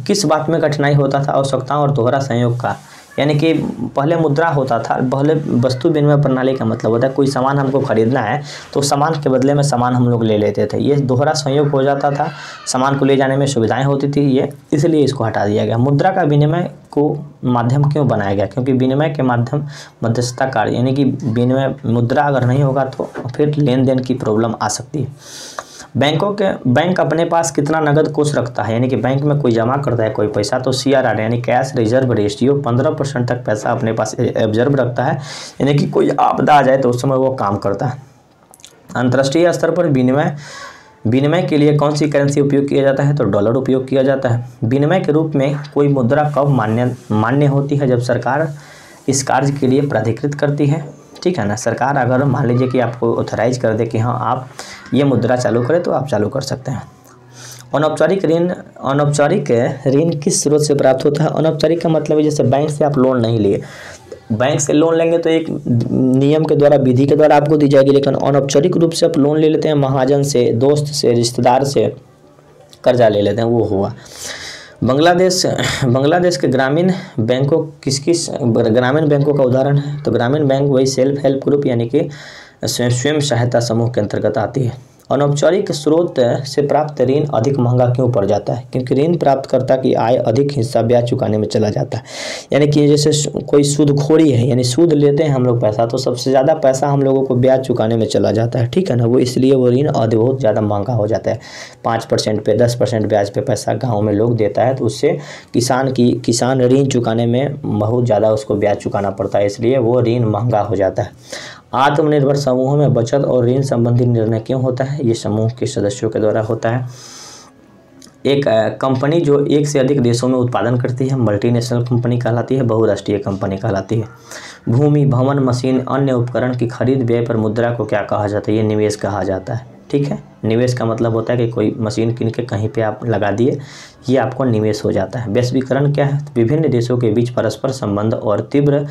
किस बात में कठिनाई होता था? आवश्यकताओं और दोहरा संयोग का, यानी कि पहले मुद्रा होता था, पहले वस्तु विनिमय प्रणाली का मतलब होता है कोई सामान हमको खरीदना है तो सामान के बदले में सामान हम लोग ले लेते थे, ये दोहरा संयोग हो जाता था, सामान को ले जाने में सुविधाएं होती थी, ये इसलिए इसको हटा दिया गया। मुद्रा का विनिमय को माध्यम क्यों बनाया गया? क्योंकि विनिमय के माध्यम मध्यस्थता कार्य, यानी कि विनिमय मुद्रा अगर नहीं होगा तो फिर लेन देन की प्रॉब्लम आ सकती है। बैंक अपने पास कितना नगद कोष रखता है? यानी कि बैंक में कोई जमा करता है कोई पैसा तो CRR यानी कैश रिजर्व रेशियो 15% तक पैसा अपने पास ऑब्जर्व रखता है, यानी कि कोई आपदा आ जाए तो उस समय वो काम करता है। अंतर्राष्ट्रीय स्तर पर विनिमय के लिए कौन सी करेंसी उपयोग किया जाता है? तो डॉलर उपयोग किया जाता है। विनिमय के रूप में कोई मुद्रा कब मान्य होती है? जब सरकार इस कार्य के लिए प्राधिकृत करती है, ठीक है ना। सरकार अगर मान लीजिए कि आपको ऑथराइज कर दे कि हाँ आप ये मुद्रा चालू करें तो आप चालू कर सकते हैं। अनौपचारिक ऋण किस स्रोत से प्राप्त होता है? अनौपचारिक का मतलब है जैसे बैंक से आप लोन नहीं लिए, बैंक से लोन लेंगे तो एक नियम के द्वारा, विधि के द्वारा आपको दी जाएगी, लेकिन अनौपचारिक रूप से आप लोन ले लेते हैं, महाजन से, दोस्त से, रिश्तेदार से कर्जा ले लेते हैं, वो हुआ। बांग्लादेश के ग्रामीण बैंकों ग्रामीण बैंकों का उदाहरण है? तो ग्रामीण बैंक वही सेल्फ हेल्प ग्रुप यानी कि स्वयं सहायता समूह के अंतर्गत आती है। अनौपचारिक स्रोत से प्राप्त ऋण अधिक महंगा क्यों पड़ जाता है? क्योंकि ऋण प्राप्तकर्ता की आय अधिक हिस्सा ब्याज चुकाने में चला जाता है। यानी कि जैसे कोई सूदखोरी है, यानी सूद लेते हैं हम लोग पैसा, तो सबसे ज़्यादा पैसा हम लोगों को ब्याज चुकाने में चला जाता है, ठीक है ना। वो इसलिए वो ऋण बहुत ज़्यादा महंगा हो जाता है। 5% पे 10% ब्याज पे पैसा गाँव में लोग देता है, तो उससे किसान ऋण चुकाने में बहुत ज़्यादा उसको ब्याज चुकाना पड़ता है, इसलिए वो ऋण महंगा हो जाता है। आत्मनिर्भर समूहों में बचत और ऋण संबंधी निर्णय क्यों होता है? ये समूह के सदस्यों के द्वारा होता है। एक कंपनी जो एक से अधिक देशों में उत्पादन करती है मल्टीनेशनल कंपनी कहलाती है, बहुराष्ट्रीय कंपनी कहलाती है। भूमि, भवन, मशीन, अन्य उपकरण की खरीद व्यय पर मुद्रा को क्या कहा जाता है? ये निवेश कहा जाता है, ठीक है। निवेश का मतलब होता है कि कोई मशीन किन के कहीं पे आप लगा दिए, ये आपको निवेश हो जाता है। वैश्वीकरण क्या है? विभिन्न देशों के बीच परस्पर संबंध और तीव्र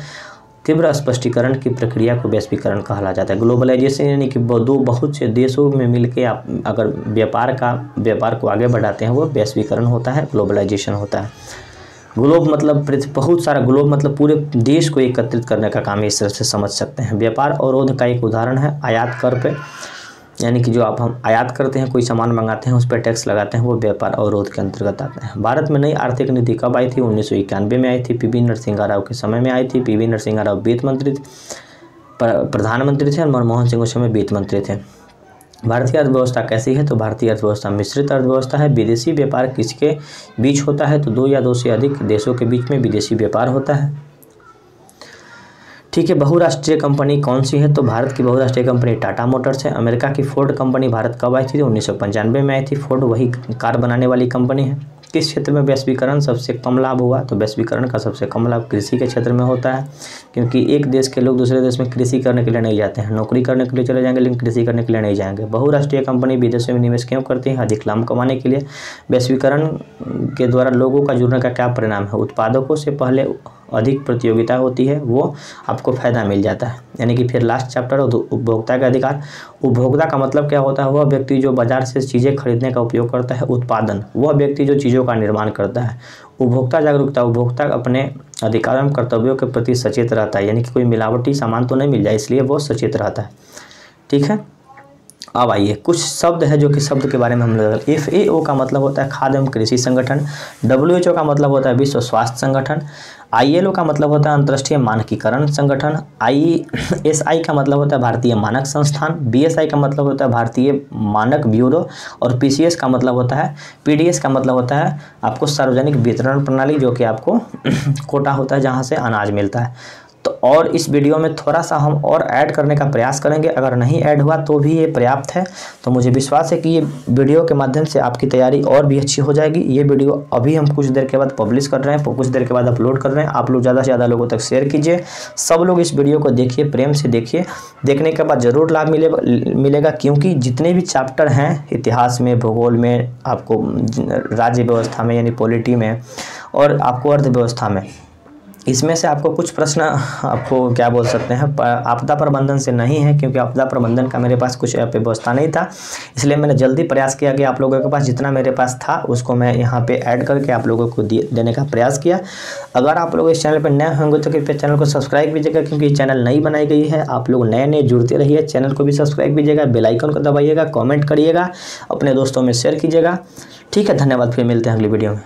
तीव्र स्पष्टीकरण की प्रक्रिया को वैश्वीकरण कहा जाता है। ग्लोबलाइजेशन यानी कि बहुत से देशों में मिलके आप अगर व्यापार को आगे बढ़ाते हैं वो वैश्वीकरण होता है, ग्लोबलाइजेशन होता है। ग्लोब मतलब बहुत सारा, ग्लोब मतलब पूरे देश को एकत्रित करने का काम इस तरह से समझ सकते हैं। व्यापार अवरोध का एक उदाहरण है आयात कर पे, यानी कि जो हम आयात करते हैं, कोई सामान मंगाते हैं उस पर टैक्स लगाते हैं, वो व्यापार अवरोध के अंतर्गत आते हैं। भारत में नई आर्थिक नीति कब आई थी? 1991 में आई थी। पीवी नरसिम्हा राव के समय में आई थी। पीवी नरसिम्हा राव वित्त मंत्री प्रधानमंत्री थे और मनमोहन सिंह उस समय वित्त मंत्री थे। भारतीय अर्थव्यवस्था कैसी है? तो भारतीय अर्थव्यवस्था मिश्रित अर्थव्यवस्था है। विदेशी व्यापार किसके बीच होता है? तो 2 या 2 से अधिक देशों के बीच में विदेशी व्यापार होता है। ठीक है। बहुराष्ट्रीय कंपनी कौन सी है? तो भारत की बहुराष्ट्रीय कंपनी टाटा मोटर्स है। अमेरिका की फोर्ड कंपनी भारत कब आई थी? 1995 में आई थी। फोर्ड वही कार बनाने वाली कंपनी है। किस क्षेत्र में वैश्वीकरण सबसे कम लाभ हुआ? तो वैश्वीकरण का सबसे कम लाभ कृषि के क्षेत्र में होता है, क्योंकि एक देश के लोग दूसरे देश में कृषि करने के लिए नहीं जाते हैं, नौकरी करने के लिए चले जाएंगे लेकिन कृषि करने के लिए नहीं जाएंगे। बहुराष्ट्रीय कंपनी विदेशों में निवेश क्यों करती है? अधिक लाभ कमाने के लिए। वैश्वीकरण के द्वारा लोगों का जुड़ने का क्या परिणाम है? उत्पादकों से पहले अधिक प्रतियोगिता होती है, वो आपको फ़ायदा मिल जाता है। यानी कि फिर लास्ट चैप्टर उपभोक्ता का अधिकार। उपभोक्ता का मतलब क्या होता है? वह व्यक्ति जो बाजार से चीज़ें खरीदने का उपयोग करता है। उत्पादन, वह व्यक्ति जो चीज़ों का निर्माण करता है। उपभोक्ता जागरूकता, उपभोक्ता अपने अधिकार एवं कर्तव्यों के प्रति सचेत रहता है, यानी कि कोई मिलावटी सामान तो नहीं मिल जाए इसलिए वो सचेत रहता है। ठीक है। अब आइए कुछ शब्द है जो कि शब्द के बारे में हम लोग, FAO का मतलब होता है खाद्य एवं कृषि संगठन। WHO का मतलब होता है विश्व स्वास्थ्य संगठन। ILO का मतलब होता है अंतर्राष्ट्रीय मानकीकरण संगठन। ISI का मतलब होता है भारतीय मानक संस्थान। BSI का मतलब होता है भारतीय मानक ब्यूरो। और PCS का मतलब होता है, PDS का मतलब होता है आपको सार्वजनिक वितरण प्रणाली, जो कि आपको कोटा होता है जहाँ से अनाज मिलता है। तो और इस वीडियो में थोड़ा सा हम और ऐड करने का प्रयास करेंगे, अगर नहीं ऐड हुआ तो भी ये पर्याप्त है। तो मुझे विश्वास है कि ये वीडियो के माध्यम से आपकी तैयारी और भी अच्छी हो जाएगी। ये वीडियो अभी हम कुछ देर के बाद पब्लिश कर रहे हैं, कुछ देर के बाद अपलोड कर रहे हैं। आप लोग ज़्यादा से ज़्यादा लोगों तक शेयर कीजिए। सब लोग इस वीडियो को देखिए, प्रेम से देखिए। देखने के बाद ज़रूर लाभ मिलेगा, क्योंकि जितने भी चैप्टर हैं इतिहास में, भूगोल में, आपको राज्य व्यवस्था में यानी पॉलिटी में, और आपको अर्थव्यवस्था में, इसमें से आपको कुछ प्रश्न आपको क्या बोल सकते हैं आपदा प्रबंधन से नहीं है, क्योंकि आपदा प्रबंधन का मेरे पास कुछ व्यवस्था नहीं था, इसलिए मैंने जल्दी प्रयास किया कि आप लोगों के पास जितना मेरे पास था उसको मैं यहाँ पे ऐड करके आप लोगों को देने का प्रयास किया। अगर आप लोग इस चैनल पर नए होंगे तो कृपया चैनल को सब्सक्राइब कीजिएगा, क्योंकि चैनल नई बनाई गई है। आप लोग नए जुड़ते रहिए, चैनल को भी सब्सक्राइब कीजिएगा, बेल आइकन को दबाइएगा, कॉमेंट करिएगा, अपने दोस्तों में शेयर कीजिएगा। ठीक है, धन्यवाद। फिर मिलते हैं अगली वीडियो में।